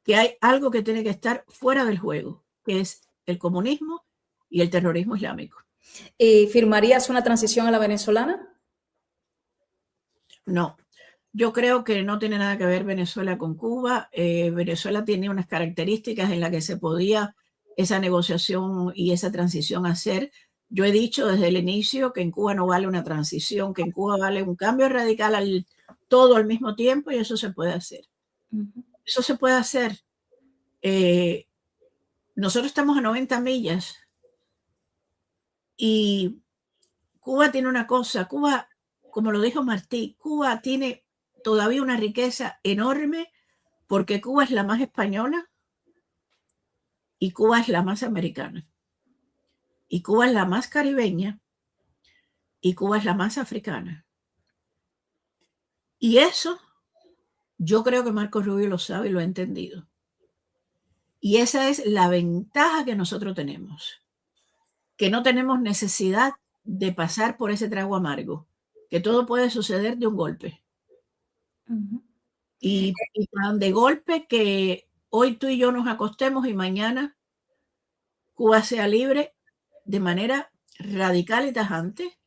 que hay algo que tiene que estar fuera del juego, que es el comunismo y el terrorismo islámico. ¿Y firmarías una transición a la venezolana? No, yo creo que no tiene nada que ver Venezuela con Cuba. Venezuela tiene unas características en las que se podía esa negociación y esa transición hacer. Yo he dicho desde el inicio que en Cuba no vale una transición, que en Cuba vale un cambio radical todo al mismo tiempo, y eso se puede hacer. Eso se puede hacer. Nosotros estamos a 90 millas y Cuba tiene una cosa. Cuba, como lo dijo Martí, Cuba tiene todavía una riqueza enorme, porque Cuba es la más española y Cuba es la más americana y Cuba es la más caribeña y Cuba es la más africana. Y eso yo creo que Marco Rubio lo sabe y lo ha entendido. Y esa es la ventaja que nosotros tenemos, que no tenemos necesidad de pasar por ese trago amargo, que todo puede suceder de un golpe. Y tan de golpe que hoy tú y yo nos acostemos y mañana Cuba sea libre de manera radical y tajante,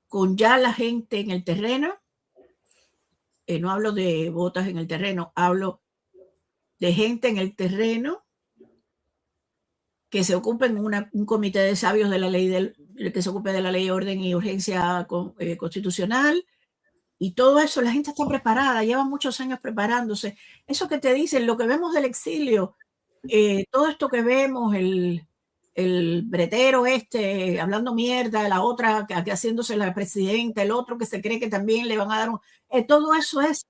con ya la gente en el terreno. No hablo de botas en el terreno, hablo de gente en el terreno que se ocupe en un comité de sabios de la ley, que se ocupe de la ley de orden y urgencia constitucional. Y todo eso, la gente está preparada, lleva muchos años preparándose. Eso que te dicen, lo que vemos del exilio, todo esto que vemos, el bretero hablando mierda, la otra que haciéndose la presidenta, el otro que se cree que también le van a dar todo eso es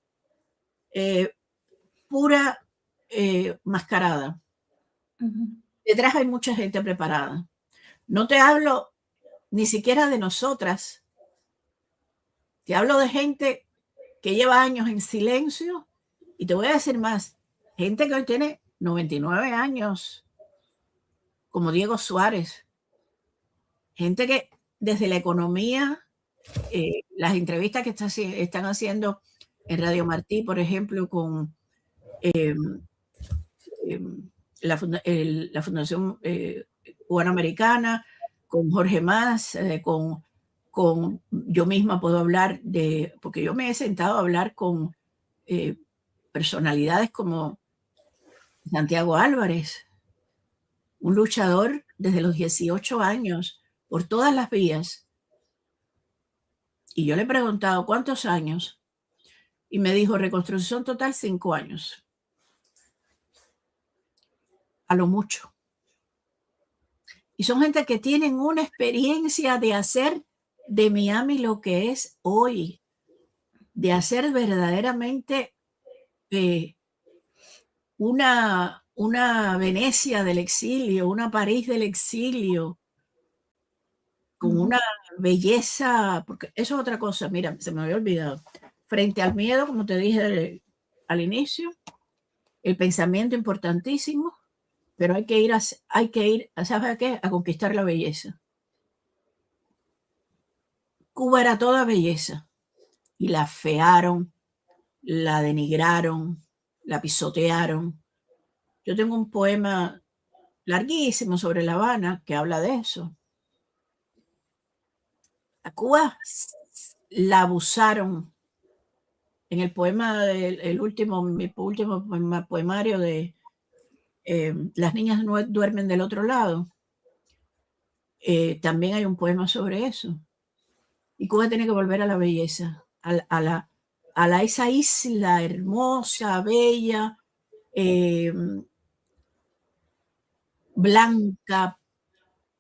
pura mascarada. Detrás hay mucha gente preparada. No te hablo ni siquiera de nosotras, te hablo de gente que lleva años en silencio, y te voy a decir más, gente que hoy tiene 99 años, como Diego Suárez, gente que desde la economía, las entrevistas que están haciendo en Radio Martí, por ejemplo, con la Fundación Cubano-Americana, con Jorge Mas, con yo misma puedo hablar porque yo me he sentado a hablar con personalidades como Santiago Álvarez, un luchador desde los 18 años por todas las vías. Y yo le he preguntado, ¿cuántos años? Y me dijo, reconstrucción total, 5 años. A lo mucho. Y son gente que tienen una experiencia de hacer de Miami lo que es hoy, de hacer verdaderamente una Venecia del exilio, una París del exilio, con una belleza, porque eso es otra cosa, mira, se me había olvidado. Frente al miedo, como te dije al inicio, el pensamiento importantísimo, pero hay que ir, ¿sabes a qué? A conquistar la belleza. Cuba era toda belleza y la afearon, la denigraron, la pisotearon. Yo tengo un poema larguísimo sobre La Habana que habla de eso. A Cuba la abusaron. En el poema, mi último poemario de Las niñas duermen del otro lado, también hay un poema sobre eso. Y Cuba tiene que volver a la belleza, a esa isla hermosa, bella, blanca,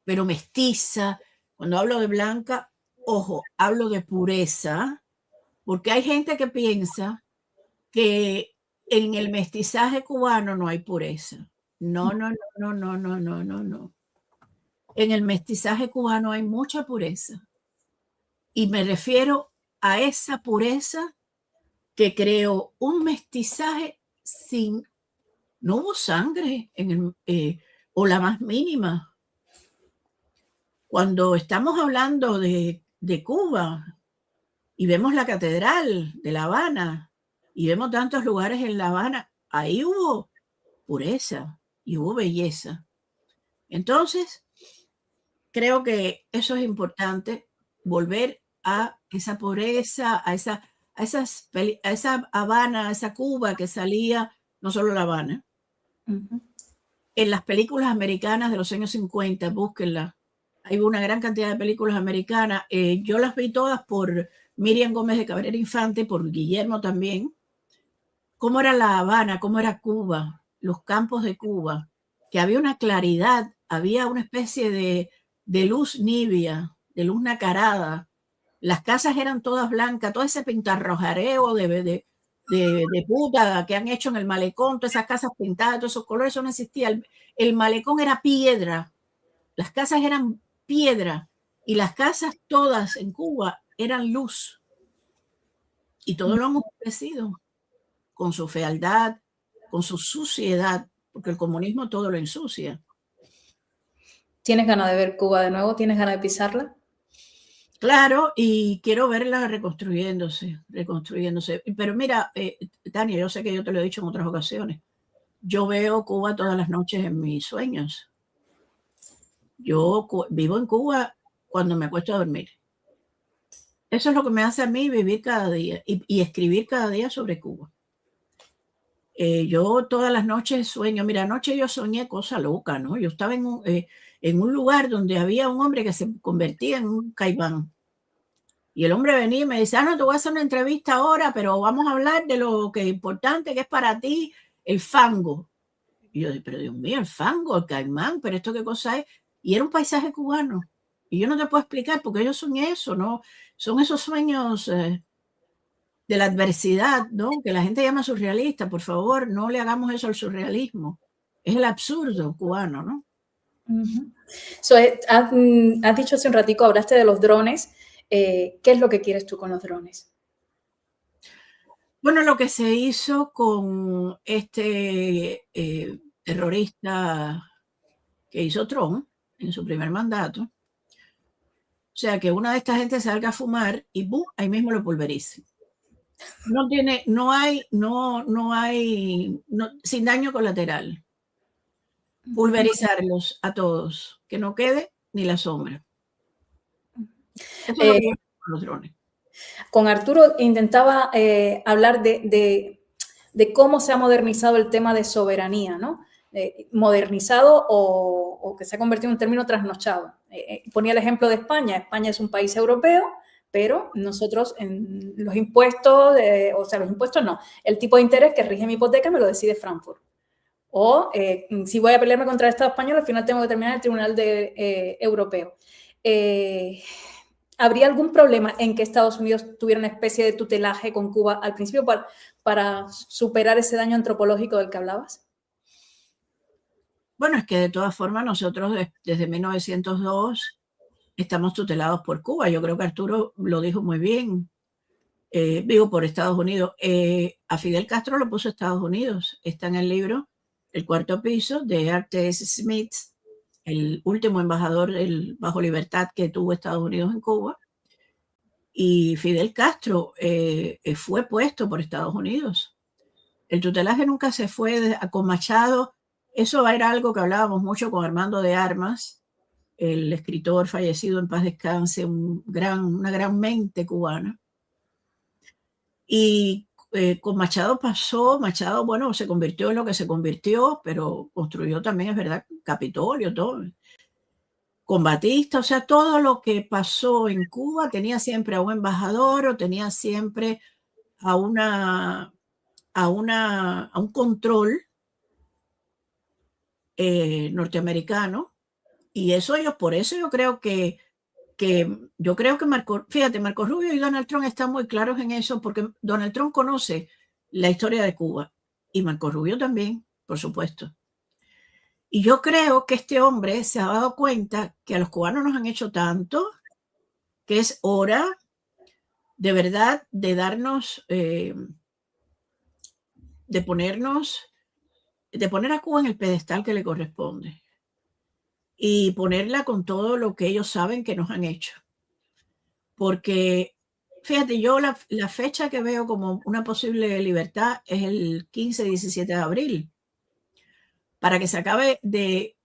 pero mestiza. Cuando hablo de blanca, ojo, hablo de pureza, porque hay gente que piensa que en el mestizaje cubano no hay pureza. No. En el mestizaje cubano hay mucha pureza. Y me refiero a esa pureza que creó un mestizaje sin... No hubo sangre o la más mínima. Cuando estamos hablando de Cuba y vemos la Catedral de La Habana y vemos tantos lugares en La Habana, ahí hubo pureza y hubo belleza. Entonces, creo que eso es importante, volver a esa pobreza, a esa Habana, a esa Cuba que salía, no solo La Habana, en las películas americanas de los años 50, búsquenlas. Hay una gran cantidad de películas americanas. Yo las vi todas por Miriam Gómez de Cabrera Infante, por Guillermo también. Cómo era La Habana, cómo era Cuba, los campos de Cuba, que había una claridad, había una especie de luz nibia, de luz nacarada. Las casas eran todas blancas, todo ese pintarrojareo de puta que han hecho en el malecón, todas esas casas pintadas, todos esos colores, eso no existía. El malecón era piedra, las casas eran piedra y las casas todas en Cuba eran luz. Y todo lo hemos crecido con su fealdad, con su suciedad, porque el comunismo todo lo ensucia. ¿Tienes ganas de ver Cuba de nuevo? ¿Tienes ganas de pisarla? Claro, y quiero verla reconstruyéndose. Pero mira, Tania, yo sé que yo te lo he dicho en otras ocasiones. Yo veo Cuba todas las noches en mis sueños. Yo vivo en Cuba cuando me acuesto a dormir. Eso es lo que me hace a mí vivir cada día y escribir cada día sobre Cuba. Yo todas las noches sueño. Mira, anoche yo soñé cosa loca, ¿no? Yo estaba en un lugar donde había un hombre que se convertía en un caimán. Y el hombre venía y me dice, no, te voy a hacer una entrevista ahora, pero vamos a hablar de lo que es importante que es para ti, el fango. Y yo, pero Dios mío, el fango, el caimán, pero esto qué cosa es. Y era un paisaje cubano. Y yo no te puedo explicar porque yo soñé eso, ¿no? Son esos sueños de la adversidad, ¿no? Que la gente llama surrealista. Por favor, no le hagamos eso al surrealismo. Es el absurdo cubano, ¿no? Has dicho hace un ratico, hablaste de los drones. ¿Qué es lo que quieres tú con los drones? Bueno, lo que se hizo con este terrorista que hizo Trump en su primer mandato, o sea, que una de estas gente salga a fumar y ¡bum!, ahí mismo lo pulverice. Sin daño colateral. Pulverizarlos a todos, que no quede ni la sombra. Eso es lo que yo con los drones. Con Arturo intentaba hablar de cómo se ha modernizado el tema de soberanía, ¿no? Modernizado o que se ha convertido en un término trasnochado. Ponía el ejemplo de España. España es un país europeo, pero nosotros en los impuestos, los impuestos no, el tipo de interés que rige mi hipoteca me lo decide Frankfurt. O si voy a pelearme contra el Estado español, al final tengo que terminar en el Tribunal Europeo. ¿Habría algún problema en que Estados Unidos tuviera una especie de tutelaje con Cuba al principio para superar ese daño antropológico del que hablabas? Bueno, es que de todas formas nosotros desde 1902 estamos tutelados por Cuba. Yo creo que Arturo lo dijo muy bien. Digo, por Estados Unidos. A Fidel Castro lo puso Estados Unidos. Está en el libro El cuarto piso de R.T.S. Smith, el último embajador bajo libertad que tuvo Estados Unidos en Cuba. Y Fidel Castro fue puesto por Estados Unidos. El tutelaje nunca se fue con Machado. Eso era algo que hablábamos mucho con Armando de Armas, el escritor fallecido en paz descanse, una gran mente cubana. Y con Machado pasó, Machado, bueno, se convirtió en lo que se convirtió, pero construyó también, es verdad, Capitolio, todo. Con Batista, o sea, todo lo que pasó en Cuba tenía siempre a un embajador o tenía siempre a un control norteamericano. Y eso por eso yo creo que Marco Rubio y Donald Trump están muy claros en eso, porque Donald Trump conoce la historia de Cuba y Marco Rubio también, por supuesto. Y yo creo que este hombre se ha dado cuenta que a los cubanos nos han hecho tanto que es hora de verdad de darnos, de poner a Cuba en el pedestal que le corresponde y ponerla con todo lo que ellos saben que nos han hecho. Porque, fíjate, yo la fecha que veo como una posible libertad es el 15-17 de abril, para que se acabe de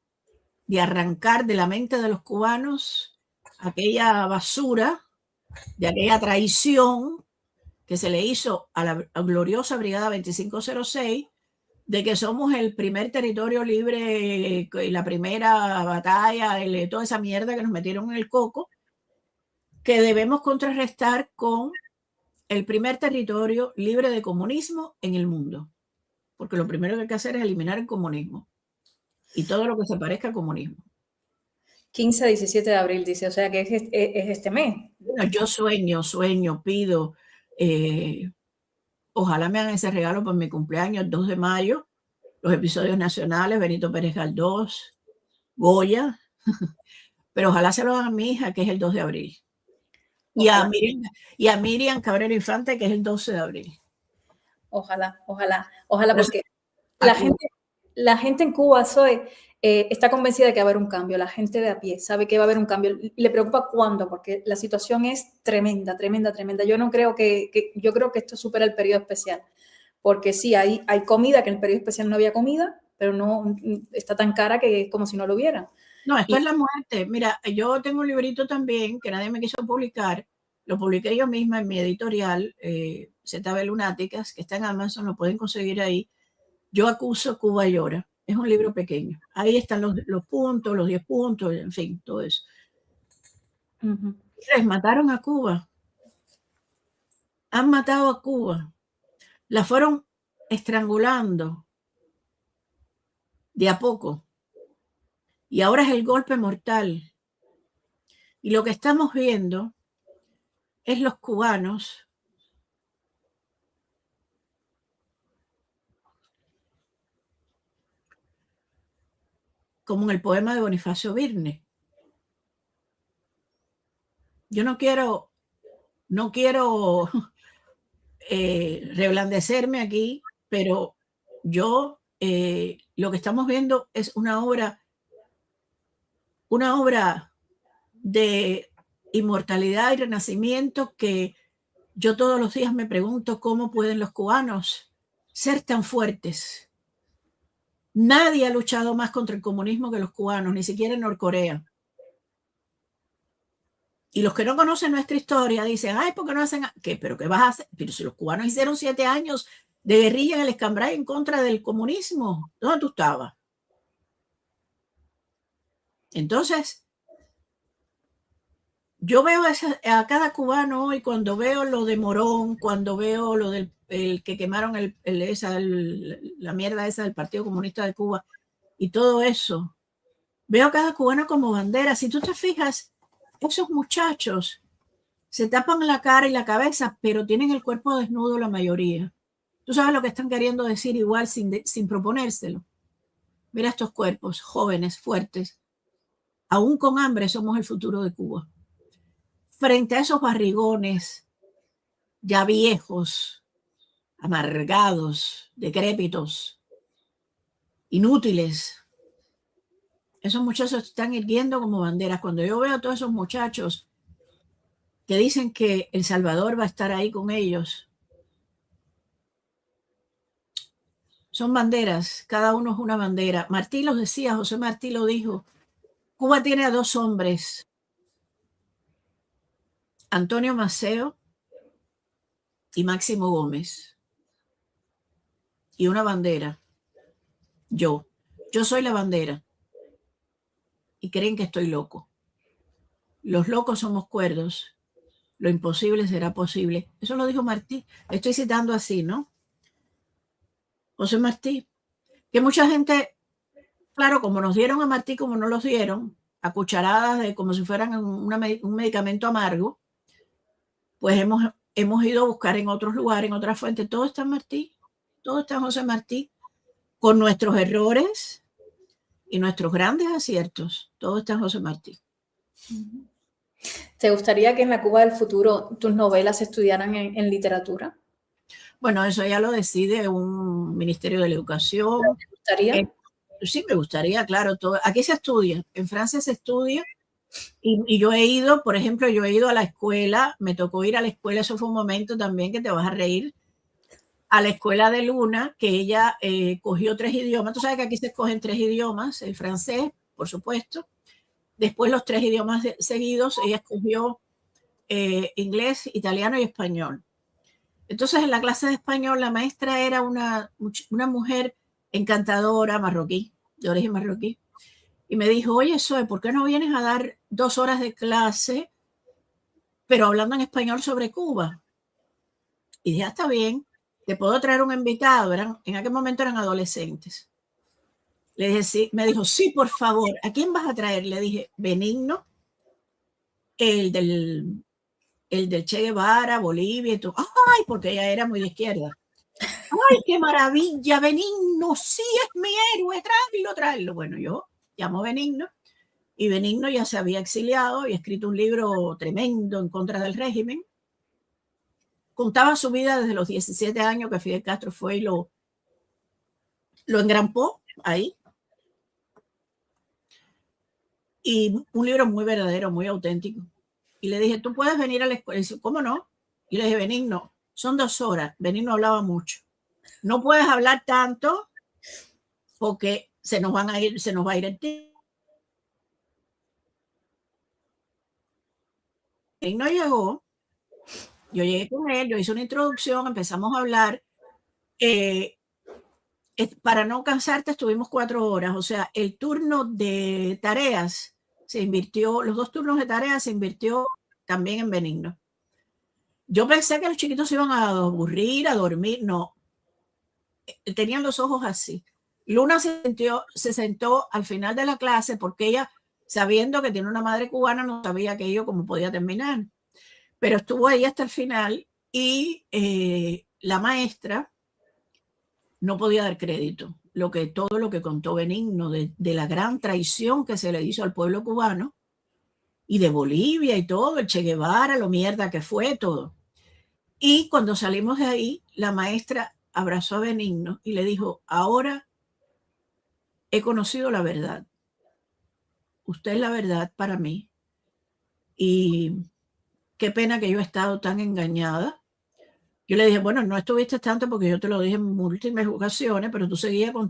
de arrancar de la mente de los cubanos aquella basura, de aquella traición que se le hizo a la gloriosa Brigada 2506, de que somos el primer territorio libre, la primera batalla, toda esa mierda que nos metieron en el coco, que debemos contrarrestar con el primer territorio libre de comunismo en el mundo. Porque lo primero que hay que hacer es eliminar el comunismo y todo lo que se parezca al comunismo. 15 a 17 de abril, dice, o sea que es este mes. Bueno, yo sueño, pido, ojalá me hagan ese regalo por mi cumpleaños, el 2 de mayo, los episodios nacionales, Benito Pérez Galdós, Goya, pero ojalá se lo hagan a mi hija, que es el 2 de abril. Y a Miriam Cabrera Infante, que es el 12 de abril. Ojalá, porque la gente en Cuba, Zoe, está convencida de que va a haber un cambio. La gente de a pie sabe que va a haber un cambio. Y le preocupa cuándo, porque la situación es tremenda. Yo no creo yo creo que esto supera el periodo especial. Porque sí, hay comida, que en el periodo especial no había comida, pero no está tan cara que es como si no lo hubiera. No, esto es la muerte. Mira, yo tengo un librito también que nadie me quiso publicar. Lo publiqué yo misma en mi editorial, ZB Lunáticas, que está en Amazon, lo pueden conseguir ahí. Yo acuso, Cuba llora. Es un libro pequeño. Ahí están los puntos, los 10 puntos, en fin, todo eso. Mataron a Cuba. Han matado a Cuba. La fueron estrangulando de a poco. Y ahora es el golpe mortal. Y lo que estamos viendo es los cubanos como en el poema de Bonifacio Birne. Yo no quiero reblandecerme aquí, pero yo lo que estamos viendo es una obra de inmortalidad y renacimiento que yo todos los días me pregunto cómo pueden los cubanos ser tan fuertes. Nadie ha luchado más contra el comunismo que los cubanos, ni siquiera en Norcorea. Y los que no conocen nuestra historia dicen, ay, ¿por qué no hacen? ¿Qué? ¿Pero qué vas a hacer? Pero si los cubanos hicieron 7 años de guerrilla en el Escambray en contra del comunismo, ¿dónde tú estabas? Entonces, yo veo a cada cubano hoy, cuando veo lo de Morón, cuando veo lo del que quemaron la mierda esa del Partido Comunista de Cuba y todo eso, veo a cada cubano como bandera. Si tú te fijas, esos muchachos se tapan la cara y la cabeza, pero tienen el cuerpo desnudo la mayoría. Tú sabes lo que están queriendo decir igual sin proponérselo. Mira estos cuerpos jóvenes, fuertes. Aún con hambre somos el futuro de Cuba. Frente a esos barrigones ya viejos, amargados, decrépitos, inútiles, esos muchachos están irguiendo como banderas. Cuando yo veo a todos esos muchachos que dicen que El Salvador va a estar ahí con ellos, son banderas, cada uno es una bandera. Martí los decía, José Martí lo dijo, Cuba tiene a 2 hombres, Antonio Maceo y Máximo Gómez, y una bandera. Yo soy la bandera. Y creen que estoy loco. Los locos somos cuerdos. Lo imposible será posible. Eso lo dijo Martí. Estoy citando así, ¿no? José Martí. Que mucha gente, claro, como nos dieron a Martí, como no los dieron, a cucharadas de como si fueran un medicamento amargo, pues hemos ido a buscar en otros lugares, en otras fuentes. Todo está en Martí. Todo está en José Martí. Con nuestros errores y nuestros grandes aciertos. Todo está en José Martí. ¿Te gustaría que en la Cuba del futuro tus novelas se estudiaran en literatura? Bueno, eso ya lo decide un Ministerio de la Educación. ¿Te gustaría? Sí, me gustaría, claro. Aquí se estudia, en Francia se estudia. Y yo he ido, por ejemplo, a la escuela, me tocó ir a la escuela, eso fue un momento también que te vas a reír, a la escuela de Luna, que ella cogió 3 idiomas. Tú sabes que aquí se escogen 3 idiomas, el francés, por supuesto. Después los 3 idiomas seguidos, ella escogió inglés, italiano y español. Entonces en la clase de español la maestra era una mujer encantadora, marroquí, de origen marroquí, y me dijo, oye Zoe, ¿por qué no vienes a dar 2 horas de clase, pero hablando en español sobre Cuba? Y dije, está bien, te puedo traer un invitado. En aquel momento eran adolescentes. Le dije, sí. Me dijo, sí, por favor. ¿A quién vas a traer? Le dije, Benigno, el del Che Guevara, Bolivia y todo. Ay, porque ella era muy de izquierda. Ay, qué maravilla, Benigno, sí es mi héroe, tráelo. Bueno, yo llamo a Benigno, y Benigno ya se había exiliado y escrito un libro tremendo en contra del régimen. Contaba su vida desde los 17 años que Fidel Castro fue y lo engrampó ahí. Y un libro muy verdadero, muy auténtico. Y le dije, ¿tú puedes venir a la escuela? Y dice, ¿cómo no? Y le dije, Benigno, son 2 horas. Benigno hablaba mucho. No puedes hablar tanto porque se nos va a ir el tiempo. Benigno llegó, yo llegué con él, yo hice una introducción, empezamos a hablar. Para no cansarte, estuvimos 4 horas. O sea, el turno de tareas se invirtió, los 2 turnos de tareas se invirtió también en Benigno. Yo pensé que los chiquitos se iban a aburrir, a dormir. No, tenían los ojos así. Luna se sentó al final de la clase porque ella, sabiendo que tiene una madre cubana, no sabía aquello cómo podía terminar. Pero estuvo ahí hasta el final y la maestra no podía dar crédito. Todo lo que contó Benigno de la gran traición que se le hizo al pueblo cubano y de Bolivia y todo, el Che Guevara, lo mierda que fue, todo. Y cuando salimos de ahí, la maestra abrazó a Benigno y le dijo, ahora he conocido la verdad. Usted es la verdad para mí. Y qué pena que yo he estado tan engañada. Yo le dije, bueno, no estuviste tanto porque yo te lo dije en múltiples ocasiones, pero tú seguías con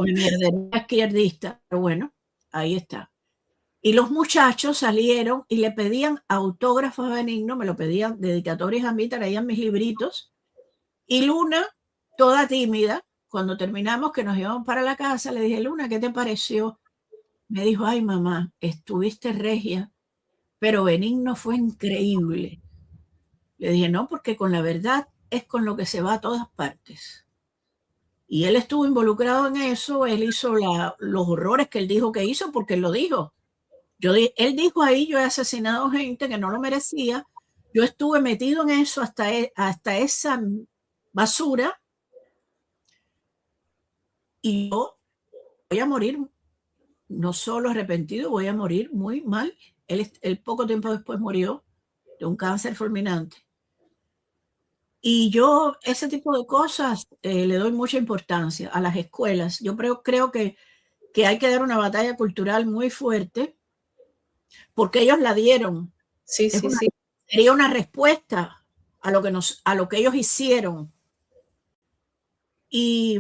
el mierdería izquierdista. Pero bueno, ahí está. Y los muchachos salieron y le pedían autógrafos a Benigno, me lo pedían, dedicatorias a mí, traían mis libritos. Y Luna, toda tímida, cuando terminamos que nos íbamos para la casa, le dije, Luna, ¿qué te pareció? Me dijo, ay mamá, estuviste regia, pero Benigno fue increíble. Le dije, no, porque con la verdad es con lo que se va a todas partes. Y él estuvo involucrado en eso, él hizo los horrores que él dijo que hizo, porque él lo dijo. Él dijo ahí, yo he asesinado gente que no lo merecía, yo estuve metido en eso hasta esa basura, y yo voy a morir no solo arrepentido, voy a morir muy mal. Él poco tiempo después murió de un cáncer fulminante. Y yo ese tipo de cosas le doy mucha importancia a las escuelas. Yo creo que hay que dar una batalla cultural muy fuerte porque ellos la dieron. Sí, sí, sí. Sería una respuesta a lo que ellos hicieron. Y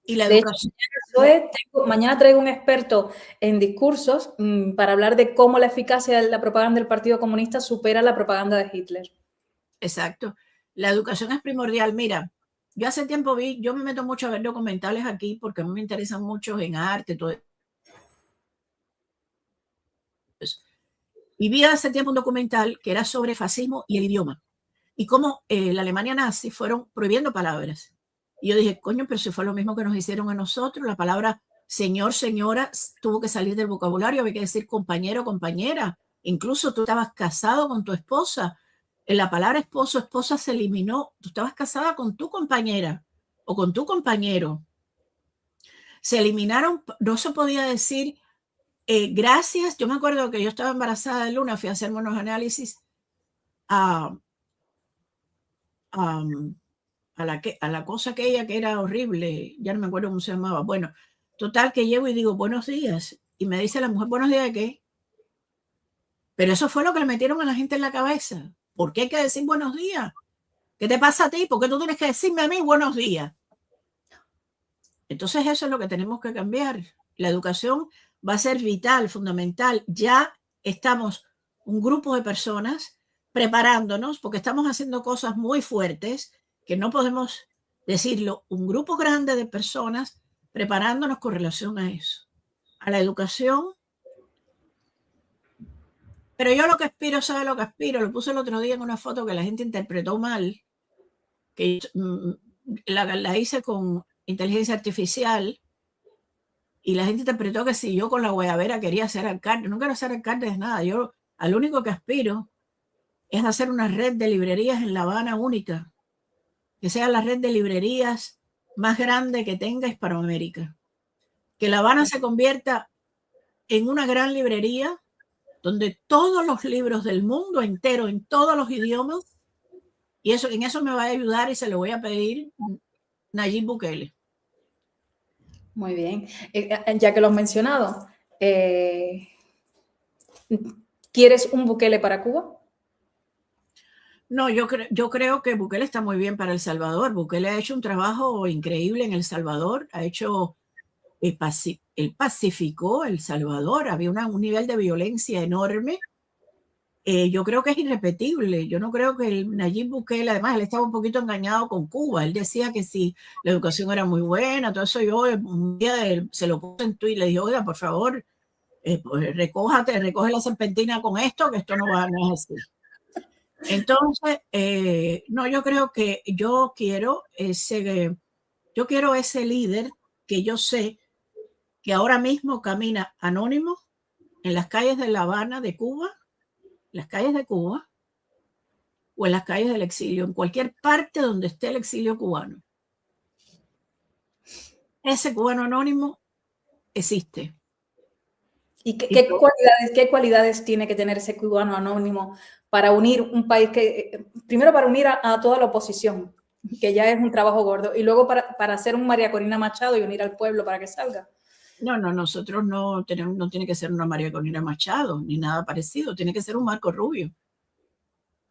la educación. Mañana traigo un experto en discursos para hablar de cómo la eficacia de la propaganda del Partido Comunista supera la propaganda de Hitler. Exacto. La educación es primordial. Mira, yo hace tiempo yo me meto mucho a ver documentales aquí porque a mí me interesan mucho en arte, todo eso. Y vi hace tiempo un documental que era sobre fascismo y el idioma. Y cómo la Alemania nazi fueron prohibiendo palabras. Y yo dije, coño, pero si fue lo mismo que nos hicieron a nosotros, la palabra señor, señora tuvo que salir del vocabulario, había que decir compañero, compañera. Incluso tú estabas casado con tu esposa. La palabra esposo, esposa se eliminó. Tú estabas casada con tu compañera o con tu compañero. Se eliminaron, no se podía decir gracias. Yo me acuerdo que yo estaba embarazada de Luna, fui a hacerme unos análisis a la cosa aquella que era horrible, ya no me acuerdo cómo se llamaba. Bueno, total que llego y digo, buenos días. Y me dice la mujer, buenos días, ¿de qué? Pero eso fue lo que le metieron a la gente en la cabeza. ¿Por qué hay que decir buenos días? ¿Qué te pasa a ti? ¿Por qué tú tienes que decirme a mí buenos días? Entonces eso es lo que tenemos que cambiar. La educación va a ser vital, fundamental. Ya estamos un grupo de personas preparándonos porque estamos haciendo cosas muy fuertes que no podemos decirlo. Un grupo grande de personas preparándonos con relación a eso, a la educación. Pero yo lo que aspiro, ¿sabe lo que aspiro? Lo puse el otro día en una foto que la gente interpretó mal, que la hice con inteligencia artificial y la gente interpretó que si yo con la guayabera quería ser alcalde. No quiero ser alcalde de nada. Yo al único que aspiro es hacer una red de librerías en La Habana única, que sea la red de librerías más grande que tenga Hispanoamérica. Que La Habana se convierta en una gran librería donde todos los libros del mundo entero, en todos los idiomas, y eso, en eso me va a ayudar y se lo voy a pedir Nayib Bukele. Muy bien. Ya que lo has mencionado, ¿quieres un Bukele para Cuba? No, yo creo que Bukele está muy bien para El Salvador. Bukele ha hecho un trabajo increíble en El Salvador, ha hecho, él pacificó El Salvador, había un nivel de violencia enorme. Yo creo que es irrepetible. Yo no creo que el Nayib Bukele, además, él estaba un poquito engañado con Cuba. Él decía que si la educación era muy buena, todo eso. Yo un día se lo puse en Twitter y le dije, oiga, por favor, pues recoge la serpentina con esto, que esto no es así. Entonces, no, yo creo que yo quiero ese líder que yo sé que ahora mismo camina anónimo en las calles de La Habana, de Cuba, las calles de Cuba, o en las calles del exilio, en cualquier parte donde esté el exilio cubano. Ese cubano anónimo existe. ¿Y qué cualidades tiene que tener ese cubano anónimo para unir un país primero para unir a toda la oposición, que ya es un trabajo gordo, y luego para hacer un María Corina Machado y unir al pueblo para que salga? No, nosotros no tiene que ser una María Corina Machado, ni nada parecido, tiene que ser un Marco Rubio.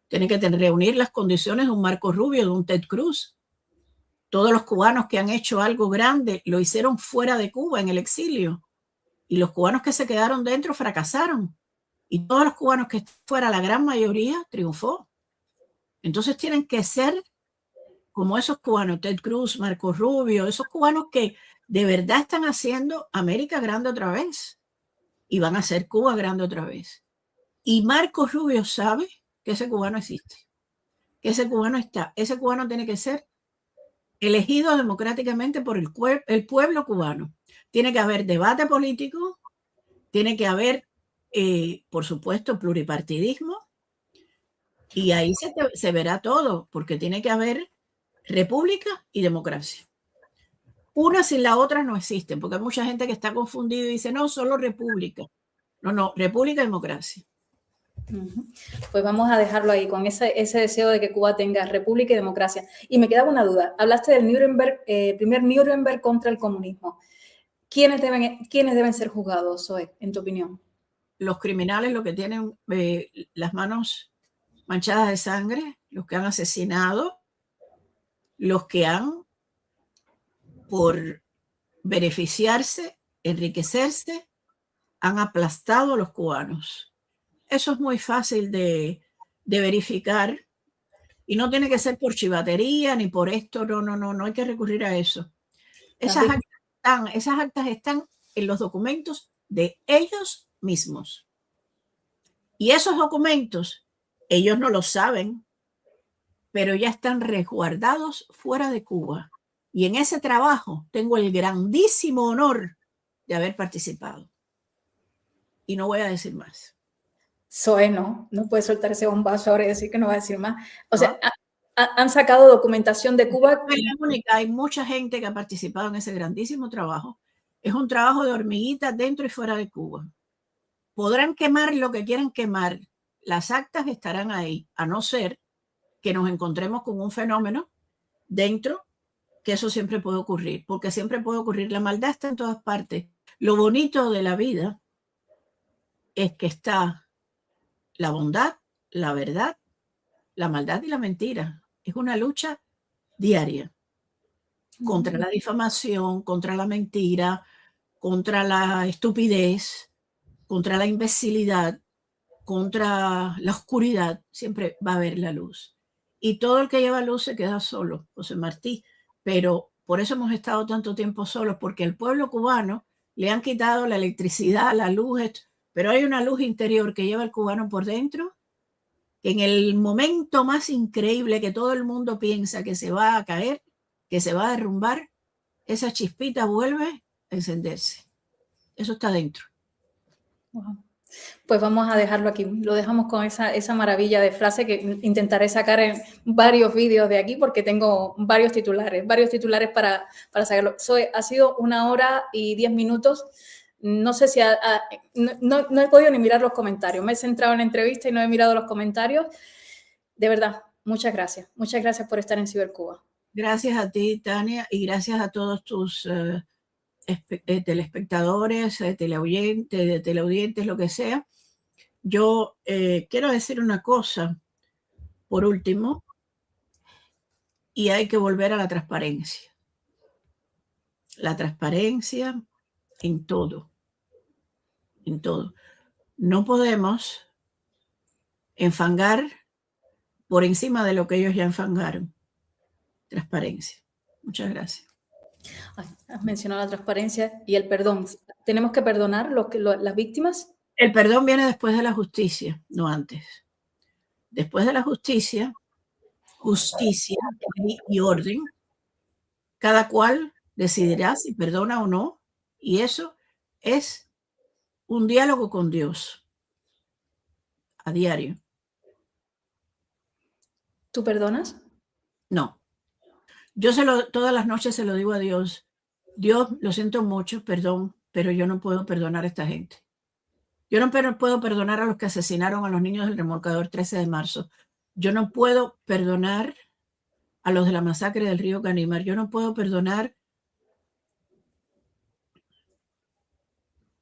Tiene que reunir las condiciones de un Marco Rubio, de un Ted Cruz. Todos los cubanos que han hecho algo grande lo hicieron fuera de Cuba, en el exilio. Y los cubanos que se quedaron dentro fracasaron. Y todos los cubanos que fuera, la gran mayoría, triunfó. Entonces tienen que ser como esos cubanos, Ted Cruz, Marco Rubio, esos cubanos que de verdad están haciendo América grande otra vez. Y van a hacer Cuba grande otra vez. Y Marco Rubio sabe que ese cubano existe, que ese cubano está. Ese cubano tiene que ser elegido democráticamente por el pueblo cubano. Tiene que haber debate político, tiene que haber, por supuesto, pluripartidismo, y ahí se verá todo, porque tiene que haber república y democracia. Una sin la otra no existen, porque hay mucha gente que está confundida y dice, no, solo república. No, república y democracia. Pues vamos a dejarlo ahí, con ese deseo de que Cuba tenga república y democracia. Y me quedaba una duda. Hablaste del primer Nuremberg contra el comunismo. ¿Quiénes deben ser juzgados, Zoe, en tu opinión? Los criminales, los que tienen las manos manchadas de sangre, los que han asesinado, los que han, por beneficiarse, enriquecerse, han aplastado a los cubanos. Eso es muy fácil de verificar y no tiene que ser por chivatería ni por esto, no hay que recurrir a eso. Esas actas están en los documentos de ellos mismos. Y esos documentos, ellos no lo saben, pero ya están resguardados fuera de Cuba. Y en ese trabajo tengo el grandísimo honor de haber participado. Y no voy a decir más. Zoe no puede soltar ese bombazo ahora y decir que no va a decir más. O sea, han sacado documentación de Cuba. Hay mucha gente que ha participado en ese grandísimo trabajo. Es un trabajo de hormiguita dentro y fuera de Cuba. Podrán quemar lo que quieran quemar. Las actas estarán ahí, a no ser que nos encontremos con un fenómeno dentro, que eso siempre puede ocurrir, porque siempre puede ocurrir. La maldad está en todas partes. Lo bonito de la vida es que está la bondad, la verdad, la maldad y la mentira. Es una lucha diaria contra la difamación, contra la mentira, contra la estupidez, contra la imbecilidad, contra la oscuridad, siempre va a haber la luz. Y todo el que lleva luz se queda solo, José Martí. Pero por eso hemos estado tanto tiempo solos, porque al pueblo cubano le han quitado la electricidad, la luz, pero hay una luz interior que lleva al cubano por dentro, que en el momento más increíble que todo el mundo piensa que se va a caer, que se va a derrumbar, esa chispita vuelve a encenderse. Eso está dentro. Wow. Pues vamos a dejarlo aquí. Lo dejamos con esa maravilla de frase que intentaré sacar en varios vídeos de aquí porque tengo varios titulares para sacarlo. Ha sido 1 hora y 10 minutos. No sé si no he podido ni mirar los comentarios. Me he centrado en la entrevista y no he mirado los comentarios. De verdad, muchas gracias. Muchas gracias por estar en Cibercuba. Gracias a ti, Tania, y gracias a todos tus telespectadores, teleaudientes, lo que sea. Yo quiero decir una cosa, por último, y hay que volver a la transparencia. La transparencia en todo, en todo. No podemos enfangar por encima de lo que ellos ya enfangaron. Transparencia. Muchas gracias. Has mencionado la transparencia y el perdón. ¿Tenemos que perdonar las víctimas? El perdón viene después de la justicia, no antes. Después de la justicia y orden, cada cual decidirá si perdona o no, y eso es un diálogo con Dios a diario. ¿Tú perdonas? No. Yo todas las noches se lo digo a Dios. Dios, lo siento mucho, perdón, pero yo no puedo perdonar a esta gente. Yo no puedo perdonar a los que asesinaron a los niños del remolcador 13 de marzo. Yo no puedo perdonar a los de la masacre del río Canímar. Yo no puedo perdonar.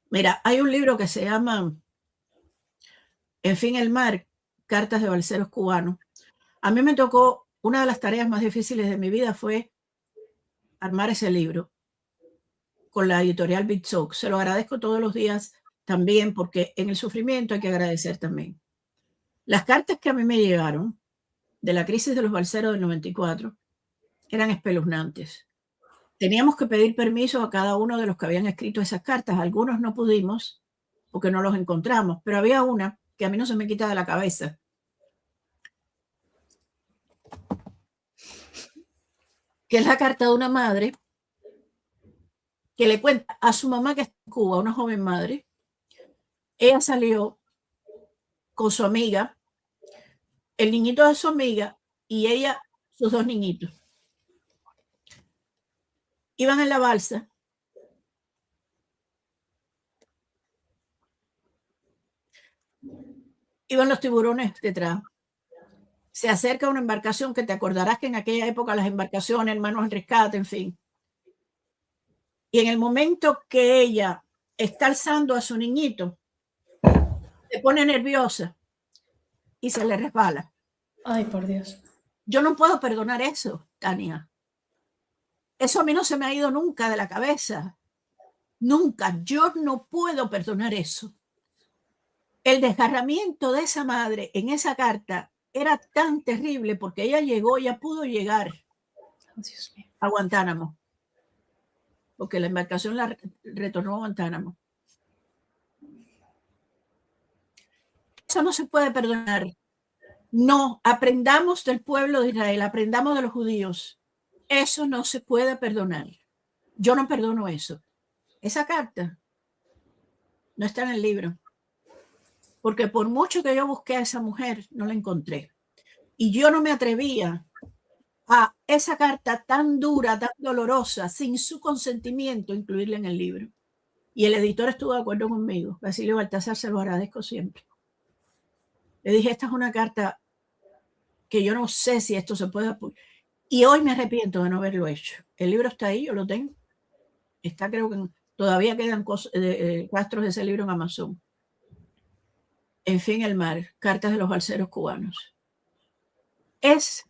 Mira, hay un libro que se llama En fin el mar, cartas de balseros cubanos. A mí me tocó, una de las tareas más difíciles de mi vida fue armar ese libro con la editorial Big Sock. Se lo agradezco todos los días también, porque en el sufrimiento hay que agradecer también. Las cartas que a mí me llegaron de la crisis de los balseros del 94 eran espeluznantes. Teníamos que pedir permiso a cada uno de los que habían escrito esas cartas. Algunos no pudimos porque no los encontramos, pero había una que a mí no se me quita de la cabeza. Que es la carta de una madre que le cuenta a su mamá que está en Cuba, una joven madre. Ella salió con su amiga, el niñito de su amiga y ella, sus 2 niñitos. Iban en la balsa. Iban los tiburones detrás. Se acerca una embarcación que te acordarás que en aquella época las embarcaciones, hermanos en rescate, en fin. Y en el momento que ella está alzando a su niñito, se pone nerviosa y se le resbala. Ay, por Dios. Yo no puedo perdonar eso, Tania. Eso a mí no se me ha ido nunca de la cabeza. Nunca. Yo no puedo perdonar eso. El desgarramiento de esa madre en esa carta era tan terrible porque ella pudo llegar a Guantánamo, porque la embarcación la retornó a Guantánamo. Eso no se puede perdonar. No, aprendamos del pueblo de Israel, aprendamos de los judíos. Eso no se puede perdonar. Yo no perdono eso. Esa carta no está en el libro, porque por mucho que yo busqué a esa mujer, no la encontré. Y yo no me atrevía a esa carta tan dura, tan dolorosa, sin su consentimiento, incluirla en el libro. Y el editor estuvo de acuerdo conmigo. Basilio Baltasar, se lo agradezco siempre. Le dije, esta es una carta que yo no sé si esto se puede... Y hoy me arrepiento de no haberlo hecho. El libro está ahí, yo lo tengo. Está, creo que todavía quedan rastros de ese libro en Amazon. En fin el mar, cartas de los balseros cubanos. Es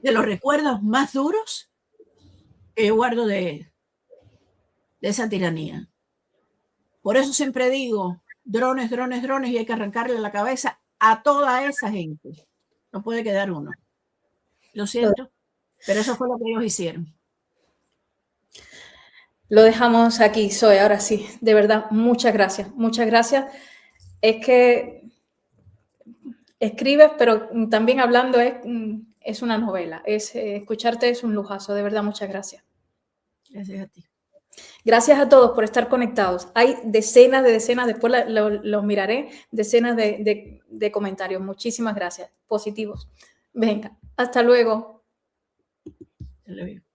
de los recuerdos más duros que yo guardo de de esa tiranía. Por eso siempre digo, drones, drones, drones, y hay que arrancarle la cabeza a toda esa gente. No puede quedar uno. Lo siento, pero eso fue lo que ellos hicieron. Lo dejamos aquí, Zoe, ahora sí. De verdad, muchas gracias. Muchas gracias. Es que escribes, pero también hablando es una novela. Escucharte es un lujazo. De verdad, muchas gracias. Gracias a ti. Gracias a todos por estar conectados. Hay decenas, después los miraré, decenas de comentarios. Muchísimas gracias. Positivos. Venga, hasta luego. Hasta luego.